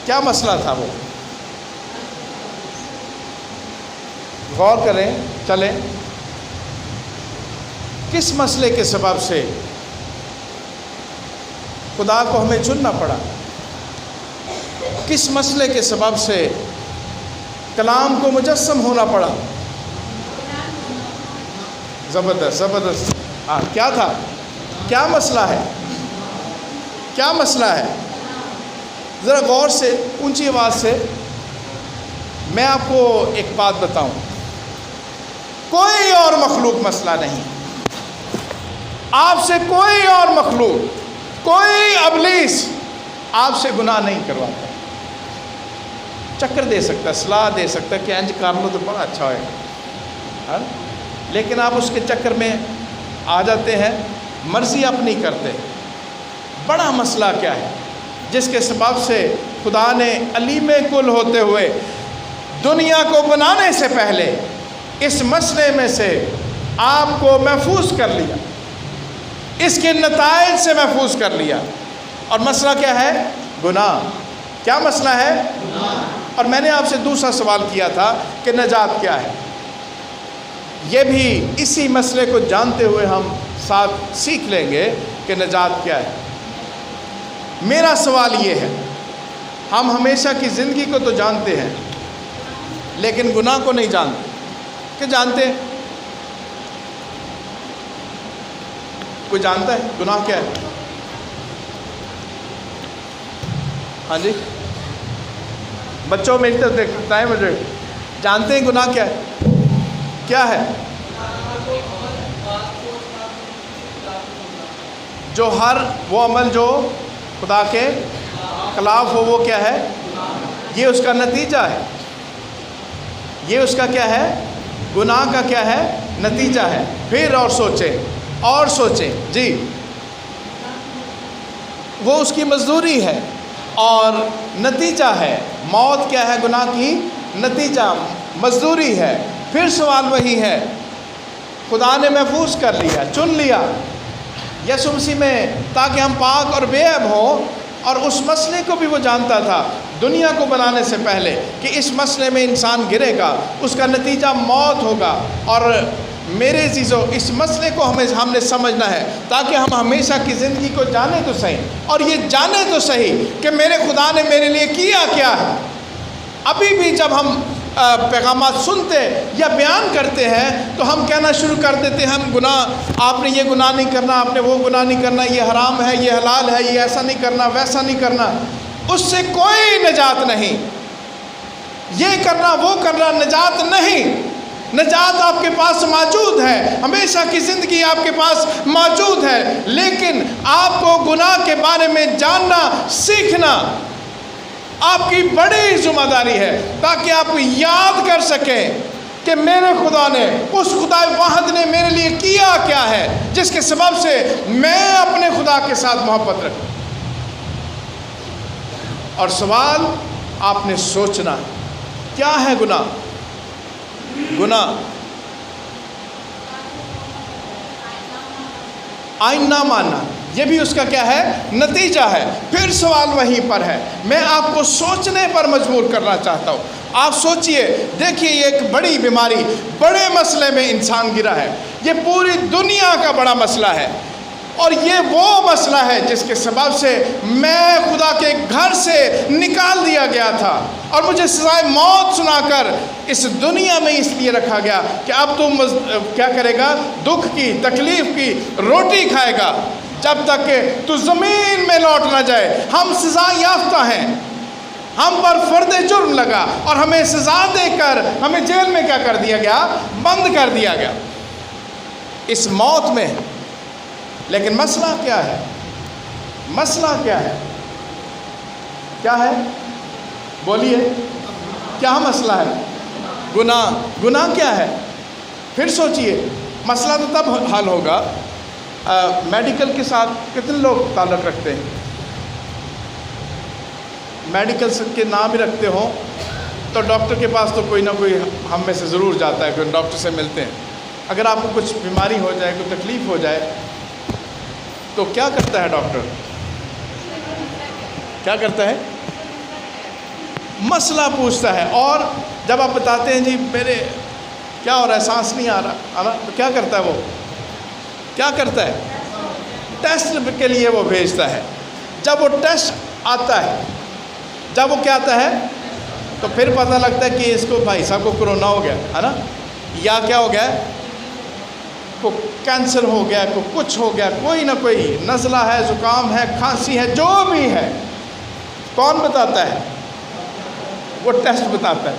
کیا مسئلہ تھا وہ؟ غور کریں، چلیں. کس مسئلے کے سبب سے خدا کو ہمیں چننا پڑا؟ کس مسئلے کے سبب سے کلام کو مجسم ہونا پڑا؟ زبردست زبردست. کیا تھا؟ کیا مسئلہ ہے؟ کیا مسئلہ ہے؟ ذرا غور سے، اونچی آواز سے. میں آپ کو ایک بات بتاؤں، کوئی اور مخلوق مسئلہ نہیں. آپ سے کوئی اور مخلوق، کوئی ابلیس آپ سے گناہ نہیں کرواتا. چکر دے سکتا، صلاح دے سکتا کہ انج کر لو تو بڑا اچھا ہوئے گا، لیکن آپ اس کے چکر میں آ جاتے ہیں، مرضی اپنی کرتے. بڑا مسئلہ کیا ہے جس کے سبب سے خدا نے علیم کل ہوتے ہوئے دنیا کو بنانے سے پہلے اس مسئلے میں سے آپ کو محفوظ کر لیا. اس کے نتائج سے محفوظ کر لیا۔ اور مسئلہ کیا ہے؟ گناہ۔ کیا مسئلہ ہے؟ اور میں نے آپ سے دوسرا سوال کیا تھا کہ نجات کیا ہے؟ یہ بھی اسی مسئلے کو جانتے ہوئے ہم ساتھ سیکھ لیں گے کہ نجات کیا ہے۔ میرا سوال یہ ہے، ہم ہمیشہ کی زندگی کو تو جانتے ہیں لیکن گناہ کو نہیں جانتے۔ کہ جانتے ہیں؟ کوئی جانتا ہے گناہ کیا ہے؟ ہاں جی بچوں، میری طرف دیکھتا ہے مجھے، جانتے ہیں گناہ کیا ہے؟ کیا ہے؟ جو ہر وہ عمل جو خدا کے خلاف ہو وہ کیا ہے؟ یہ اس کا نتیجہ ہے۔ یہ اس کا کیا ہے؟ گناہ کا کیا ہے؟ نتیجہ ہے۔ پھر اور سوچیں جی، وہ اس کی مزدوری ہے اور نتیجہ ہے۔ موت کیا ہے؟ گناہ کی نتیجہ، مزدوری ہے۔ پھر سوال وہی ہے، خدا نے محفوظ کر لیا، چن لیا یسوع مسیح میں تاکہ ہم پاک اور بے عیب ہوں، اور اس مسئلے کو بھی وہ جانتا تھا دنیا کو بنانے سے پہلے کہ اس مسئلے میں انسان گرے گا، اس کا نتیجہ موت ہوگا۔ اور میرے عزیزو، اس مسئلے کو ہم نے سمجھنا ہے تاکہ ہم ہمیشہ کی زندگی کو جانیں تو صحیح، اور یہ جانیں تو صحیح کہ میرے خدا نے میرے لیے کیا کیا ہے۔ ابھی بھی جب ہم پیغامات سنتے یا بیان کرتے ہیں تو ہم کہنا شروع کر دیتے ہیں، ہم گناہ، آپ نے یہ گناہ نہیں کرنا، آپ نے وہ گناہ نہیں کرنا، یہ حرام ہے، یہ حلال ہے، یہ ایسا نہیں کرنا، ویسا نہیں کرنا۔ اس سے کوئی نجات نہیں۔ یہ کرنا وہ کرنا نجات نہیں۔ نجات آپ کے پاس موجود ہے، ہمیشہ کی زندگی آپ کے پاس موجود ہے، لیکن آپ کو گناہ کے بارے میں جاننا، سیکھنا آپ کی بڑی ذمہ داری ہے، تاکہ آپ یاد کر سکیں کہ میرے خدا نے، اس خدا واحد نے میرے لیے کیا کیا ہے، جس کے سبب سے میں اپنے خدا کے ساتھ محبت رکھوں۔ اور سوال آپ نے سوچنا، کیا ہے گناہ؟ گناہ آئین نہ ماننا، یہ بھی اس کا کیا ہے؟ نتیجہ ہے۔ پھر سوال وہیں پر ہے، میں آپ کو سوچنے پر مجبور کرنا چاہتا ہوں۔ آپ سوچئے، دیکھیے یہ ایک بڑی بیماری، بڑے مسئلے میں انسان گرا ہے، یہ پوری دنیا کا بڑا مسئلہ ہے، اور یہ وہ مسئلہ ہے جس کے سبب سے میں خدا کے گھر سے نکال دیا گیا تھا، اور مجھے سزائے موت سنا کر اس دنیا میں اس لیے رکھا گیا کہ اب تم کیا کرے گا؟ دکھ کی، تکلیف کی روٹی کھائے گا جب تک کہ تو زمین میں لوٹ نہ جائے۔ ہم سزا یافتہ ہیں، ہم پر فرد جرم لگا اور ہمیں سزا دے کر ہمیں جیل میں کیا کر دیا گیا؟ بند کر دیا گیا اس موت میں۔ لیکن مسئلہ کیا ہے؟ مسئلہ کیا ہے؟ کیا ہے؟ بولیے، کیا مسئلہ ہے؟ گناہ۔ گناہ کیا ہے؟ پھر سوچئے، مسئلہ تو تب حل ہوگا، میڈیکل کے ساتھ کتنے لوگ تعلق رکھتے ہیں؟ میڈیکل کے نام ہی رکھتے ہوں تو ڈاکٹر کے پاس تو کوئی نہ کوئی ہم میں سے ضرور جاتا ہے، کوئی ڈاکٹر سے ملتے ہیں۔ اگر آپ کو کچھ بیماری ہو جائے، کوئی تکلیف ہو جائے تو کیا کرتا ہے ڈاکٹر؟ کیا کرتا ہے؟ مسئلہ پوچھتا ہے، اور جب آپ بتاتے ہیں جی میرے کیا ہو رہا ہے، سانس نہیں آ رہا، تو کیا کرتا ہے وہ؟ کیا کرتا ہے؟ ٹیسٹ کے لیے وہ بھیجتا ہے۔ جب وہ ٹیسٹ آتا ہے، جب وہ کیا آتا ہے تو پھر پتہ لگتا ہے کہ اس کو بھائی صاحب کو کرونا ہو گیا ہے نا، یا کیا ہو گیا، کو کینسر ہو گیا، کو کچھ ہو گیا، کوئی نہ کوئی نزلہ ہے، زکام ہے، کھانسی ہے، جو بھی ہے۔ کون بتاتا ہے؟ وہ ٹیسٹ بتاتا ہے۔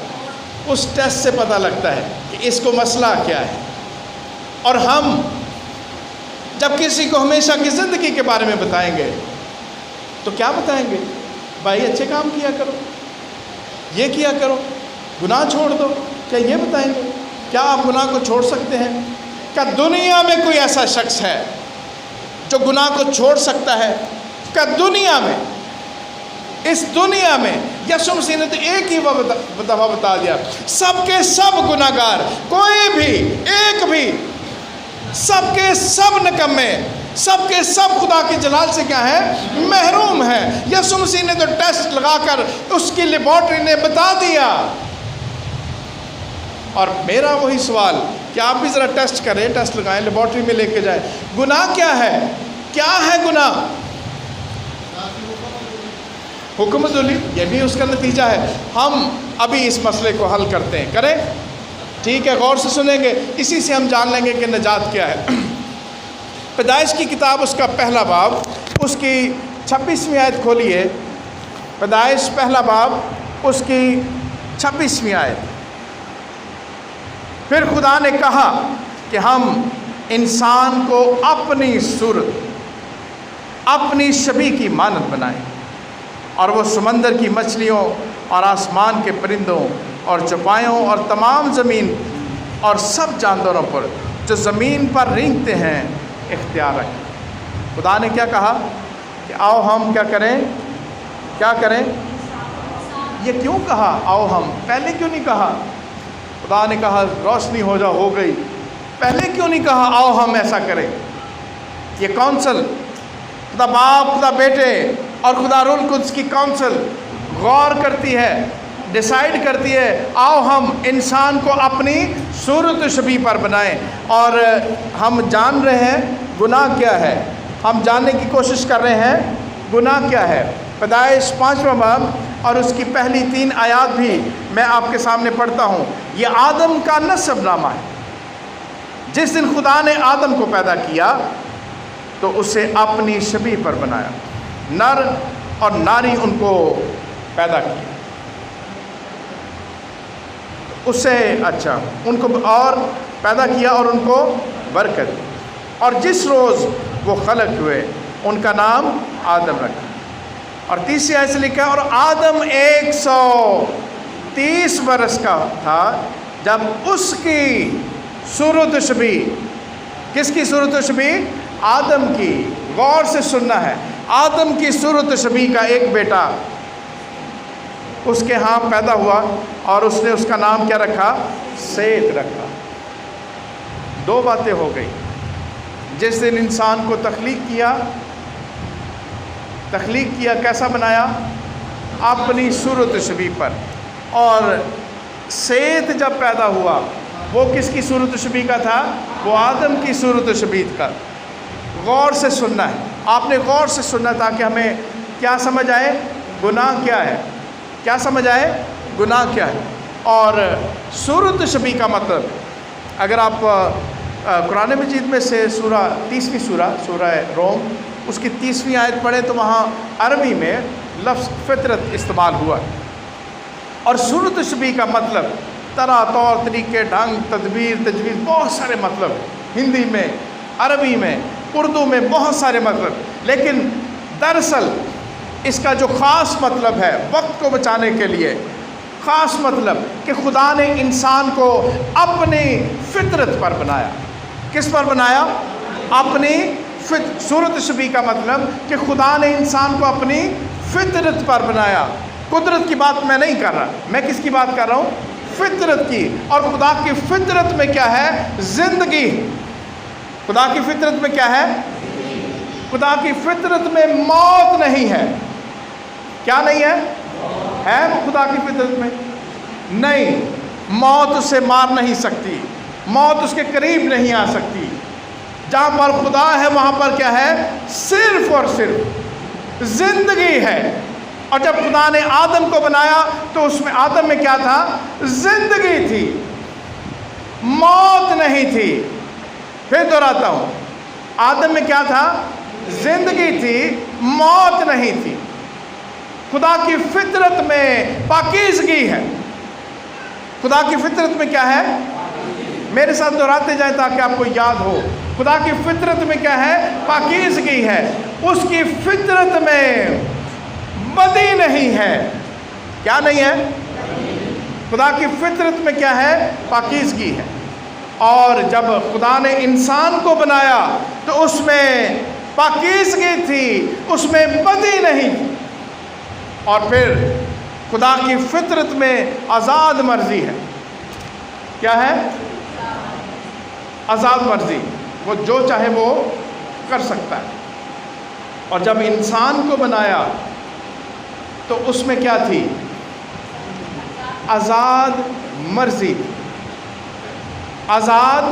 اس ٹیسٹ سے پتہ لگتا ہے کہ اس کو مسئلہ کیا ہے۔ اور ہم جب کسی کو ہمیشہ کی زندگی کے بارے میں بتائیں گے تو کیا بتائیں گے؟ بھائی اچھے کام کیا کرو، یہ کیا کرو، گناہ چھوڑ دو، کیا یہ بتائیں گے؟ کیا آپ گناہ کو چھوڑ سکتے ہیں؟ کیا دنیا میں کوئی ایسا شخص ہے جو گناہ کو چھوڑ سکتا ہے؟ کیا دنیا میں، اس دنیا میں یسوع مسیح نے تو ایک ہی دفعہ بتا دیا، سب کے سب گناہگار، کوئی بھی ایک بھی سب کے سب نکمے، سب کے سب خدا کے جلال سے کیا ہے؟ محروم ہے۔ یسوع مسیح نے تو ٹیسٹ لگا کر اس کی لیبارٹری نے بتا دیا۔ اور میرا وہی سوال کہ آپ بھی ذرا ٹیسٹ کریں، ٹیسٹ لگائیں، لیبارٹری میں لے کے جائیں، گناہ کیا ہے؟ کیا ہے گناہ؟ حکم عدولی، یہ بھی اس کا نتیجہ ہے۔ ہم ابھی اس مسئلے کو حل کرتے ہیں، کریں؟ ٹھیک ہے، غور سے سنیں گے، اسی سے ہم جان لیں گے کہ نجات کیا ہے۔ پیدائش کی کتاب اس کا پہلا باب، اس کی 26ویں آیت کھولیے۔ پیدائش پہلا باب، اس کی 26ویں آیت۔ پھر خدا نے کہا کہ ہم انسان کو اپنی صورت، اپنی شبیہ کی مانند بنائیں، اور وہ سمندر کی مچھلیوں اور آسمان کے پرندوں اور چوپایوں اور تمام زمین اور سب جانداروں پر جو زمین پر رینگتے ہیں اختیار رکھیں۔ خدا نے کیا کہا کہ آؤ ہم کیا کریں؟ کیا کریں؟ یہ کیوں کہا آؤ ہم؟ پہلے کیوں نہیں کہا؟ خدا نے کہا روشنی ہو جا، ہو گئی۔ پہلے کیوں نہیں کہا آؤ ہم ایسا کریں؟ یہ کونسل، خدا باپ، خدا بیٹے اور خدا روح القدس کی کونسل غور کرتی ہے، ڈیسائیڈ کرتی ہے آؤ ہم انسان کو اپنی صورت و شبیہ پر بنائیں۔ اور ہم جان رہے ہیں گناہ کیا ہے، ہم جاننے کی کوشش کر رہے ہیں گناہ کیا ہے۔ پیدائش 5واں باب اور اس کی پہلی 3 آیات بھی میں آپ کے سامنے پڑھتا ہوں۔ یہ آدم کا نسب نامہ ہے۔ جس دن خدا نے آدم کو پیدا کیا تو اسے اپنی شبیہ پر بنایا، نر اور ناری ان کو پیدا کیا، اسے ان کو اور پیدا کیا اور ان کو برکت دی۔ اور جس روز وہ خلق ہوئے ان کا نام آدم رکھا۔ اور 30 آیت سے لکھا ہے اور آدم 130 برس کا تھا جب اس کی صورت و شبیہ، کس کی صورت و شبیہ؟ آدم کی۔ غور سے سننا ہے، آدم کی صورت و شبیہ کا ایک بیٹا اس کے ہاں پیدا ہوا اور اس نے اس کا نام کیا رکھا؟ سیت رکھا۔ 2 باتیں ہو گئی۔ جس دن انسان کو تخلیق کیا کیسا بنایا؟ اپنی صورت و شبیہ پر۔ اور سیت جب پیدا ہوا وہ کس کی صورت و شبیہ کا تھا؟ وہ آدم کی صورت و شبیہ کا۔ غور سے سننا ہے، آپ نے غور سے سننا تاکہ ہمیں کیا سمجھ آئے گناہ کیا ہے، کیا سمجھ آئے گناہ کیا ہے۔ اور صورت و شبیہ کا مطلب، اگر آپ قرآن مجید میں سے 30ویں سورہ روم اس کی 30ویں آیت پڑھیں تو وہاں عربی میں لفظ فطرت استعمال ہوا ہے۔ اور صورت و شبیہ کا مطلب طرح، طور طریقے، ڈھنگ، تدبیر، تجویز، بہت سارے مطلب، ہندی میں، عربی میں، اردو میں بہت سارے مطلب۔ لیکن دراصل اس کا جو خاص مطلب ہے وقت کو بچانے کے لیے، خاص مطلب کہ خدا نے انسان کو اپنی فطرت پر بنایا۔ کس پر بنایا؟ اپنی صورت شبیہ کا مطلب کہ خدا نے انسان کو اپنی فطرت پر بنایا۔ قدرت کی بات میں نہیں کر رہا، میں کس کی بات کر رہا ہوں؟ فطرت کی۔ اور خدا کی فطرت میں کیا ہے؟ زندگی۔ خدا کی فطرت میں کیا ہے؟ خدا کی فطرت میں موت نہیں ہے۔ کیا نہیں ہے؟ ہے خدا کی فطرت میں؟ نہیں، موت اسے مار نہیں سکتی، موت اس کے قریب نہیں آ سکتی۔ جہاں پر خدا ہے وہاں پر کیا ہے؟ صرف اور صرف زندگی ہے۔ اور جب خدا نے آدم کو بنایا تو اس میں آدم میں کیا تھا؟ زندگی تھی، موت نہیں تھی۔ پھر دہراتا ہوں، آدم میں کیا تھا؟ زندگی تھی، موت نہیں تھی۔ خدا کی فطرت میں پاکیزگی ہے۔ خدا کی فطرت میں کیا ہے؟ میرے ساتھ دہراتے جائیں تاکہ آپ کو یاد ہو۔ خدا کی فطرت میں کیا ہے؟ پاکیزگی ہے۔ اس کی فطرت میں بدی نہیں ہے۔ کیا نہیں ہے؟ خدا کی فطرت میں کیا ہے؟ پاکیزگی ہے۔ اور جب خدا نے انسان کو بنایا تو اس میں پاکیزگی تھی، اس میں بدی نہیں تھی۔ اور پھر خدا کی فطرت میں آزاد مرضی ہے۔ کیا ہے؟ آزاد مرضی۔ وہ جو چاہے وہ کر سکتا ہے. اور جب انسان کو بنایا تو اس میں کیا تھی؟ آزاد مرضی. آزاد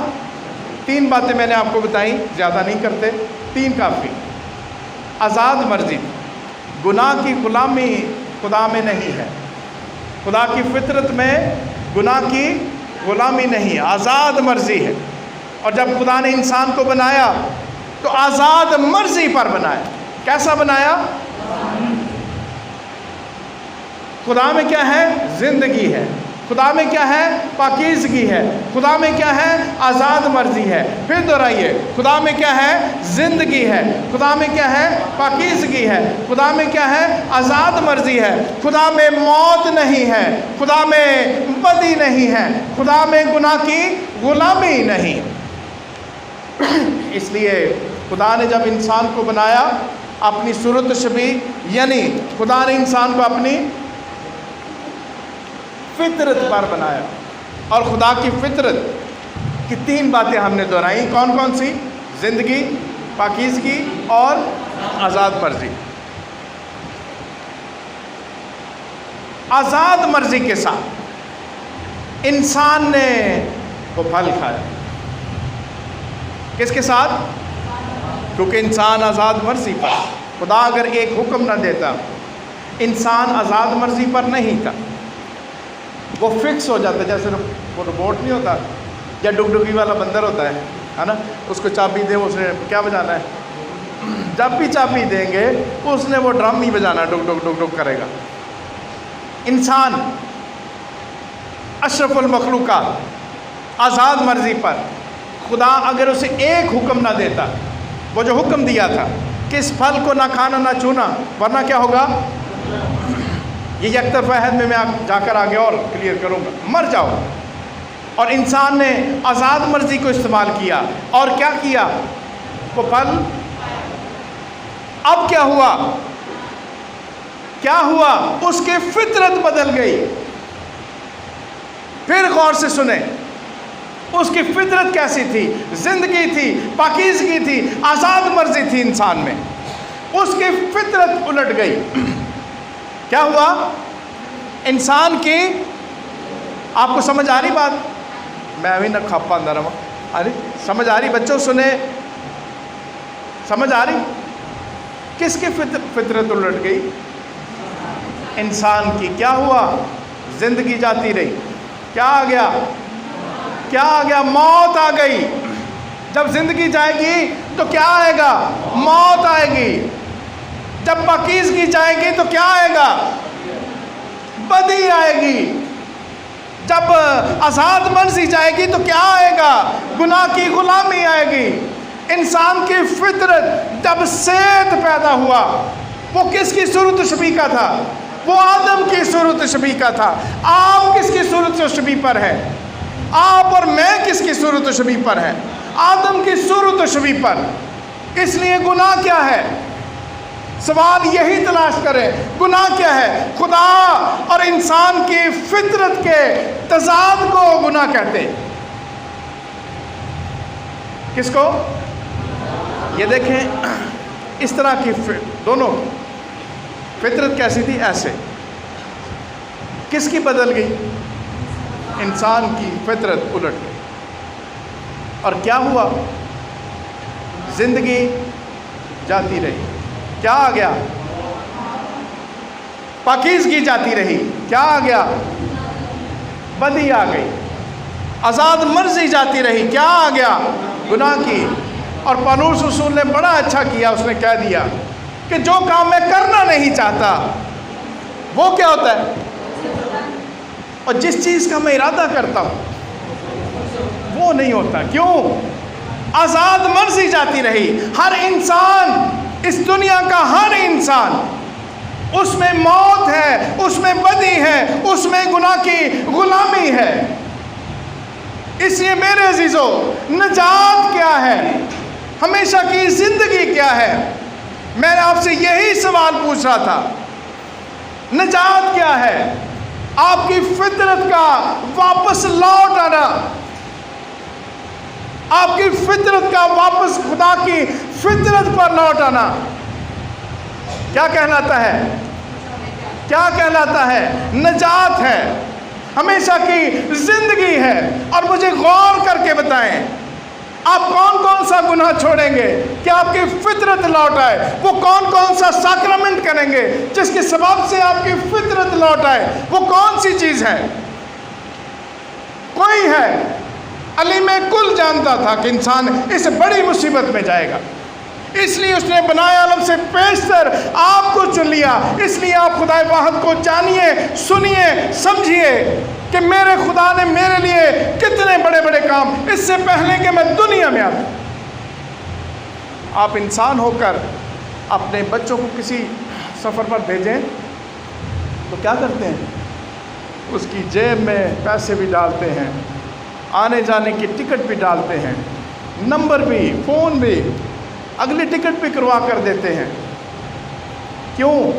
3 باتیں میں نے آپ کو بتائیں، زیادہ نہیں کرتے، 3 کافی. آزاد مرضی. گناہ کی غلامی خدا میں نہیں ہے. خدا کی فطرت میں گناہ کی غلامی نہیں، آزاد مرضی ہے. اور جب خدا نے انسان کو بنایا تو آزاد مرضی پر بنایا. کیسا بنایا؟ خدا میں کیا ہے؟ زندگی ہے. خدا میں کیا ہے؟ پاکیزگی ہے. خدا میں کیا ہے؟ آزاد مرضی ہے. پھر دہرائیے، خدا میں کیا ہے؟ زندگی ہے. خدا میں کیا ہے؟ پاکیزگی ہے. خدا میں کیا ہے؟ آزاد مرضی ہے. خدا میں موت نہیں ہے. خدا میں بدی نہیں ہے. خدا میں گناہ کی غلامی نہیں. اس لیے خدا نے جب انسان کو بنایا اپنی صورت شبیہ، یعنی خدا نے انسان کو اپنی فطرت پر بنایا. اور خدا کی فطرت کی 3 باتیں ہم نے دہرائی. کون کون سی؟ زندگی، پاکیزگی اور آزاد مرضی. آزاد مرضی کے ساتھ انسان نے وہ پھل کھایا. کس کے ساتھ؟ کیونکہ انسان آزاد مرضی پر. خدا اگر ایک حکم نہ دیتا، انسان آزاد مرضی پر نہیں تھا، وہ فکس ہو جاتا. جیسے وہ روبوٹ نہیں ہوتا یا ڈگڈگی والا بندر ہوتا ہے نا، اس کو چابی دیں، اس نے کیا بجانا ہے؟ جب بھی چابی دیں گے اس نے وہ ڈرم ہی بجانا، ڈگ ڈگ ڈگ ڈگ کرے گا. انسان اشرف المخلوقات آزاد مرضی پر. خدا اگر اسے ایک حکم نہ دیتا، وہ جو حکم دیا تھا کہ اس پھل کو نہ کھانا نہ چھونا، ورنہ کیا ہوگا؟ یہ یک طرفہ عہد میں جا کر آگے اور کلیئر کروں گا، مر جاؤ. اور انسان نے آزاد مرضی کو استعمال کیا اور کیا کیا؟ وہ پھل. اب کیا ہوا؟ کیا ہوا؟ اس کی فطرت بدل گئی. پھر غور سے سنیں، اس کی فطرت کیسی تھی؟ زندگی تھی، پاکیزگی تھی، آزاد مرضی تھی انسان میں. اس کی فطرت الٹ گئی. کیا ہوا؟ انسان کی، آپ کو سمجھ آ رہی بات؟ میں ابھی نہ کھاپا اندر ہوں. ارے سمجھ آ رہی بچوں؟ سنیں، سمجھ آ رہی؟ کس کی فطرت الٹ گئی؟ انسان کی. کیا ہوا؟ زندگی جاتی رہی. کیا آ گیا؟ کیا آ گیا؟ موت آ گئی. جب زندگی جائے گی تو کیا آئے گا؟ موت آئے گی. جب پاکیزگی جائے گی تو کیا آئے گا؟ بدی آئے گی. جب آزاد مرضی جائے گی تو کیا آئے گا؟ گناہ کی غلامی آئے گی. انسان کی فطرت جب سیت پیدا ہوا، وہ کس کی صورت شبیہ کا تھا؟ وہ آدم کی صورت شبیہ کا تھا. آپ کس کی صورت شبیہ پر ہے؟ آپ اور میں کس کی صورت شبیہ پر ہے؟ آدم کی صورت شبیہ پر. اس لیے گناہ کیا ہے؟ سوال یہی تلاش کریں، گناہ کیا ہے؟ خدا اور انسان کی فطرت کے تضاد کو گناہ کہتے ہیں. کس کو؟ یہ دیکھیں، اس طرح کی دونوں فطرت کیسی تھی؟ ایسے. کس کی بدل گئی؟ انسان کی فطرت الٹ گئی. اور کیا ہوا؟ زندگی جاتی رہی. کیا آ گیا؟ پاکیزگی جاتی رہی. کیا آ گیا؟ بدی آ گئی. آزاد مرضی جاتی رہی. کیا آ گیا؟ گناہ کی. اور پولس رسول نے بڑا اچھا کیا، اس نے کہہ دیا کہ جو کام میں کرنا نہیں چاہتا وہ کیا ہوتا ہے؟ اور جس چیز کا میں ارادہ کرتا ہوں وہ نہیں ہوتا. کیوں؟ آزاد مرضی جاتی رہی. ہر انسان، اس دنیا کا ہر انسان، اس میں موت ہے، اس میں بدی ہے، اس میں گناہ کی غلامی ہے. اس لیے میرے عزیزو، نجات کیا ہے؟ ہمیشہ کی زندگی کیا ہے؟ میں نے آپ سے یہی سوال پوچھ رہا تھا. نجات کیا ہے؟ آپ کی فطرت کا واپس لوٹ آنا. آپ کی فطرت کا واپس خدا کی فطرت پر لوٹ آنا کیا کہلاتا ہے؟ کیا کہلاتا ہے؟ نجات ہے، ہمیشہ کی زندگی ہے۔ اور مجھے غور کر کے بتائیں، آپ کون کون سا گناہ چھوڑیں گے کہ آپ کی فطرت لوٹ آئے؟ وہ کون کون سا سیکرمنٹ کریں گے جس کے سبب سے آپ کی فطرت لوٹ آئے؟ وہ کون سی چیز ہے؟ کوئی ہے؟ علیم کل جانتا تھا کہ انسان اس بڑی مصیبت میں جائے گا، اس لیے اس نے بنائے عالم سے پیشتر آپ کو چن لیا۔ اس لیے آپ خدا واحد کو جانیے، سنیے، سمجھیے کہ میرے خدا نے میرے لیے کتنے بڑے بڑے کام، اس سے پہلے کہ میں دنیا میں آتا۔ آپ انسان ہو کر اپنے بچوں کو کسی سفر پر بھیجیں تو کیا کرتے ہیں؟ اس کی جیب میں پیسے بھی ڈالتے ہیں، آنے جانے کی ٹکٹ بھی ڈالتے ہیں، نمبر بھی، فون بھی، اگلی ٹکٹ بھی کروا کر دیتے ہیں۔ کیوں؟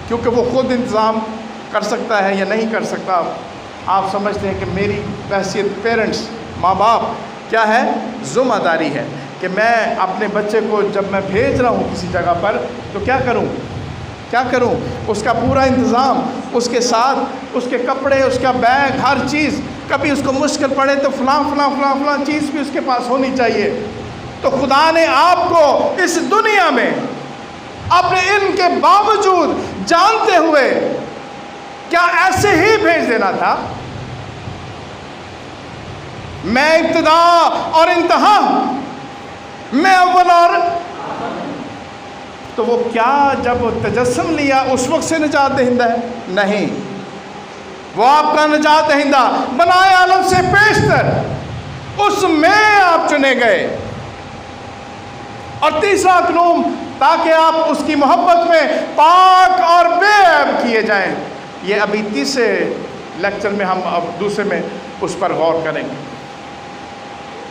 کیونکہ وہ خود انتظام کر سکتا ہے یا نہیں کر سکتا۔ آپ سمجھتے ہیں کہ میری بحثیت پیرنٹس، ماں باپ کیا ہے؟ ذمہ داری ہے کہ میں اپنے بچے کو جب میں بھیج رہا ہوں کسی جگہ پر تو کیا کروں؟ اس کا پورا انتظام، اس کے ساتھ اس کے کپڑے، اس کا بیگ، ہر چیز۔ کبھی اس کو مشکل پڑے تو فلاں چیز بھی اس کے پاس ہونی چاہیے۔ تو خدا نے آپ کو اس دنیا میں اپنے علم کے باوجود جانتے ہوئے کیا ایسے ہی بھیج دینا تھا؟ میں ابتدا اور انتہا، میں اول اور تو وہ کیا جب تجسم لیا اس وقت سے نجات دہندہ ہے؟ نہیں، وہ آپ کا نجات دہندہ بنائے عالم سے پیشتر، اس میں آپ چنے گئے۔ اور تیسرا قانون، تاکہ آپ اس کی محبت میں پاک اور بے عیب کیے جائیں۔ یہ ابھی تیسرے لیکچر میں ہم اب دوسرے میں اس پر غور کریں گے۔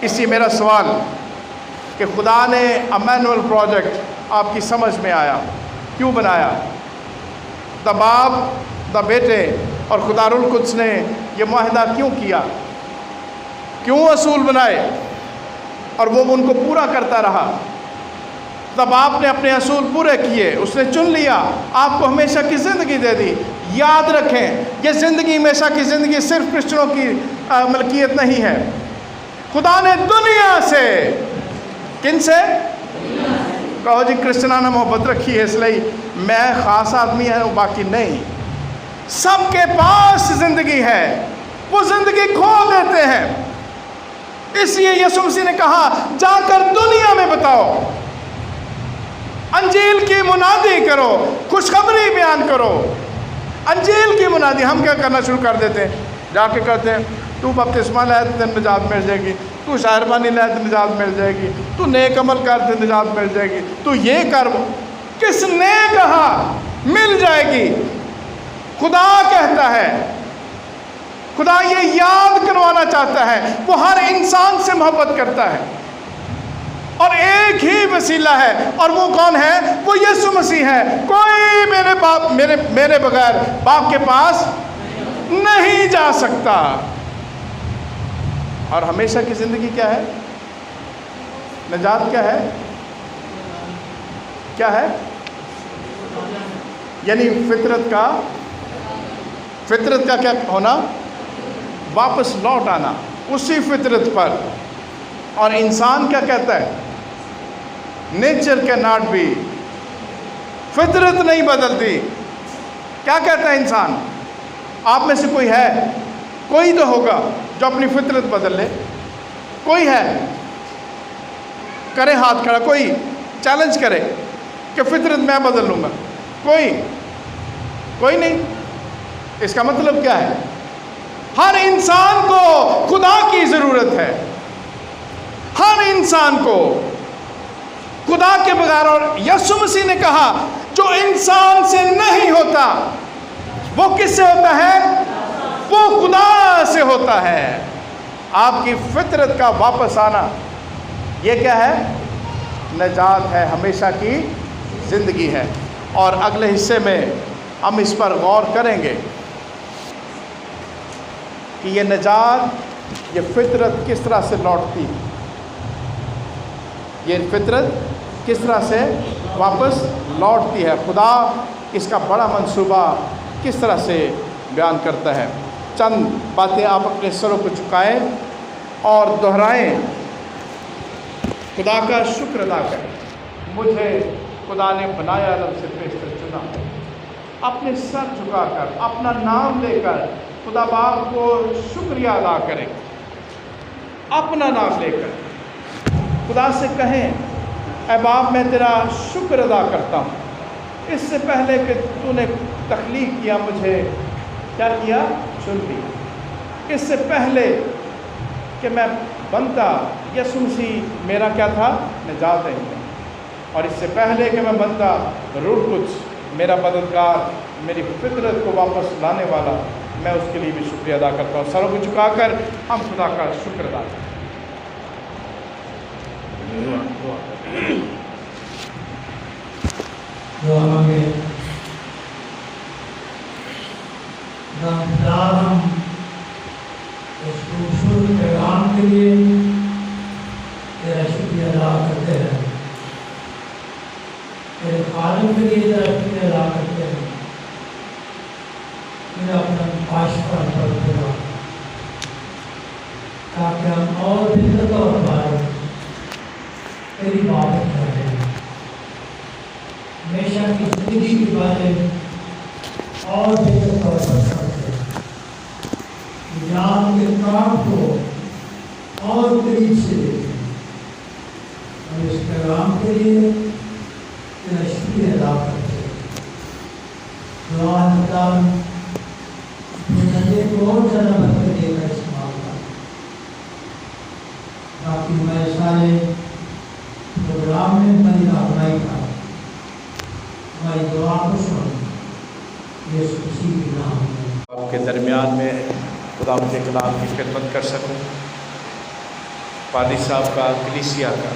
اسی میرا سوال کہ خدا نے امانوئل پروجیکٹ آپ کی سمجھ میں آیا، کیوں بنایا؟ دا باپ، دا بیٹے اور خدا القدس نے یہ معاہدہ کیوں کیا؟ کیوں اصول بنائے اور وہ ان کو پورا کرتا رہا؟ تب آپ نے اپنے اصول پورے کیے، اس نے چن لیا، آپ کو ہمیشہ کی زندگی دے دی۔ یاد رکھیں، یہ زندگی ہمیشہ کی زندگی صرف کرسچنوں کی ملکیت نہیں ہے۔ خدا نے دنیا سے، کن سے؟ کہو جی کرسچنانہ محبت رکھی ہے اس لیے میں خاص آدمی ہے باقی نہیں۔ سب کے پاس زندگی ہے، وہ زندگی کھو دیتے ہیں۔ اس لیے یسوع مسیح نے کہا جا کر دنیا میں بتاؤ، انجیل کی منادی کرو، خوشخبری بیان کرو۔ انجیل کی منادی ہم کیا کرنا شروع کر دیتے ہیں؟ جا کے کہتے ہیں تو بپتسمہ لے تو نجات مل جائے گی، تو شاعربانی لے تو نجات مل جائے گی، تو نیک عمل کر تو نجات مل جائے گی، تو یہ کر۔ کس نے کہا مل جائے گی؟ خدا کہتا ہے۔ خدا یہ یاد کروانا چاہتا ہے، وہ ہر انسان سے محبت کرتا ہے اور ایک ہی وسیلہ ہے، اور وہ کون ہے؟ وہ یسوع مسیح ہے۔ کوئی میرے بغیر باپ کے پاس نہیں جا سکتا۔ اور ہمیشہ کی زندگی کیا ہے؟ نجات کیا ہے؟ کیا ہے؟ یعنی فطرت کا کیا ہونا؟ واپس لوٹ آنا اسی فطرت پر۔ اور انسان کیا کہتا ہے؟ نیچر کے ناٹ بی، فطرت نہیں بدلتی۔ کیا کہتا ہے انسان؟ آپ میں سے کوئی ہے؟ کوئی تو ہوگا جو اپنی فطرت بدل لے۔ کوئی ہے؟ کرے ہاتھ کھڑا، کوئی چیلنج کرے کہ فطرت میں بدل لوں گا۔ کوئی نہیں۔ اس کا مطلب کیا ہے؟ ہر انسان کو خدا کی ضرورت ہے، ہر انسان کو خدا کے بغیر۔ اور یسوع مسیح نے کہا جو انسان سے نہیں ہوتا وہ کس سے ہوتا ہے؟ وہ خدا سے ہوتا ہے۔ آپ کی فطرت کا واپس آنا یہ کیا ہے؟ نجات ہے، ہمیشہ کی زندگی ہے۔ اور اگلے حصے میں ہم اس پر غور کریں گے کہ یہ نجات، یہ فطرت کس طرح سے لوٹتی، یہ فطرت کس طرح سے واپس لوٹتی ہے، خدا اس کا بڑا منصوبہ کس طرح سے بیان کرتا ہے۔ چند باتیں آپ اپنے سروں کو جھکائیں اور دہرائیں، خدا کا شکر ادا کریں۔ مجھے خدا نے بنایا عالم سے پیشتر چنا، اپنے سر جھکا کر اپنا نام لے کر خدا باپ کو شکریہ ادا کریں، اپنا نام لے کر خدا سے کہیں اے باپ میں تیرا شکر ادا کرتا ہوں، اس سے پہلے کہ تو نے تخلیق کیا مجھے کیا کیا، چن لیا۔ اس سے پہلے کہ میں بنتا یسوع مسیح میرا کیا تھا، نجات دہندہ، اور اس سے پہلے کہ میں بنتا روح القدس میرا مددگار، میری فطرت کو واپس لانے والا، میں اس کے لیے بھی شکریہ ادا کرتا ہوں۔ سروں کو جھکا کر ہم خدا کا شکر ادا کریں۔ دعا مانگے۔ خدا ہم اس خوبصورت پیغام کے لیے تیرا شکریہ ادا کرتے ہیں، تیرے خالق کے لیے تیرا شکریہ ادا کرتے ہیں، تیرا اپنا کاش پر پڑھتے رہا تاکہ ہم اور بہتر طور پر تیری عبادت کریں، ہمیشہ کی زندگی کے بارے اور بہتر طور پر سمجھیں، جان کے کام کو اور قریب سے دیکھیں، اور اس پیغام کے لیے تیرا شکریہ ادا کرتے ہیں۔ دعا خدا اپنے کو اور زیادہ برکت دے کر استعمال کر، تاکہ ہمارے سارے پروگرام میں ہماری رہنمائی کا، ہماری دعا کو سن، یسوع مسیح کے نام میں۔ آپ کے درمیان میں خدا کے کلام کی خدمت کر سکوں، پادری صاحب کا، کلیسیا کا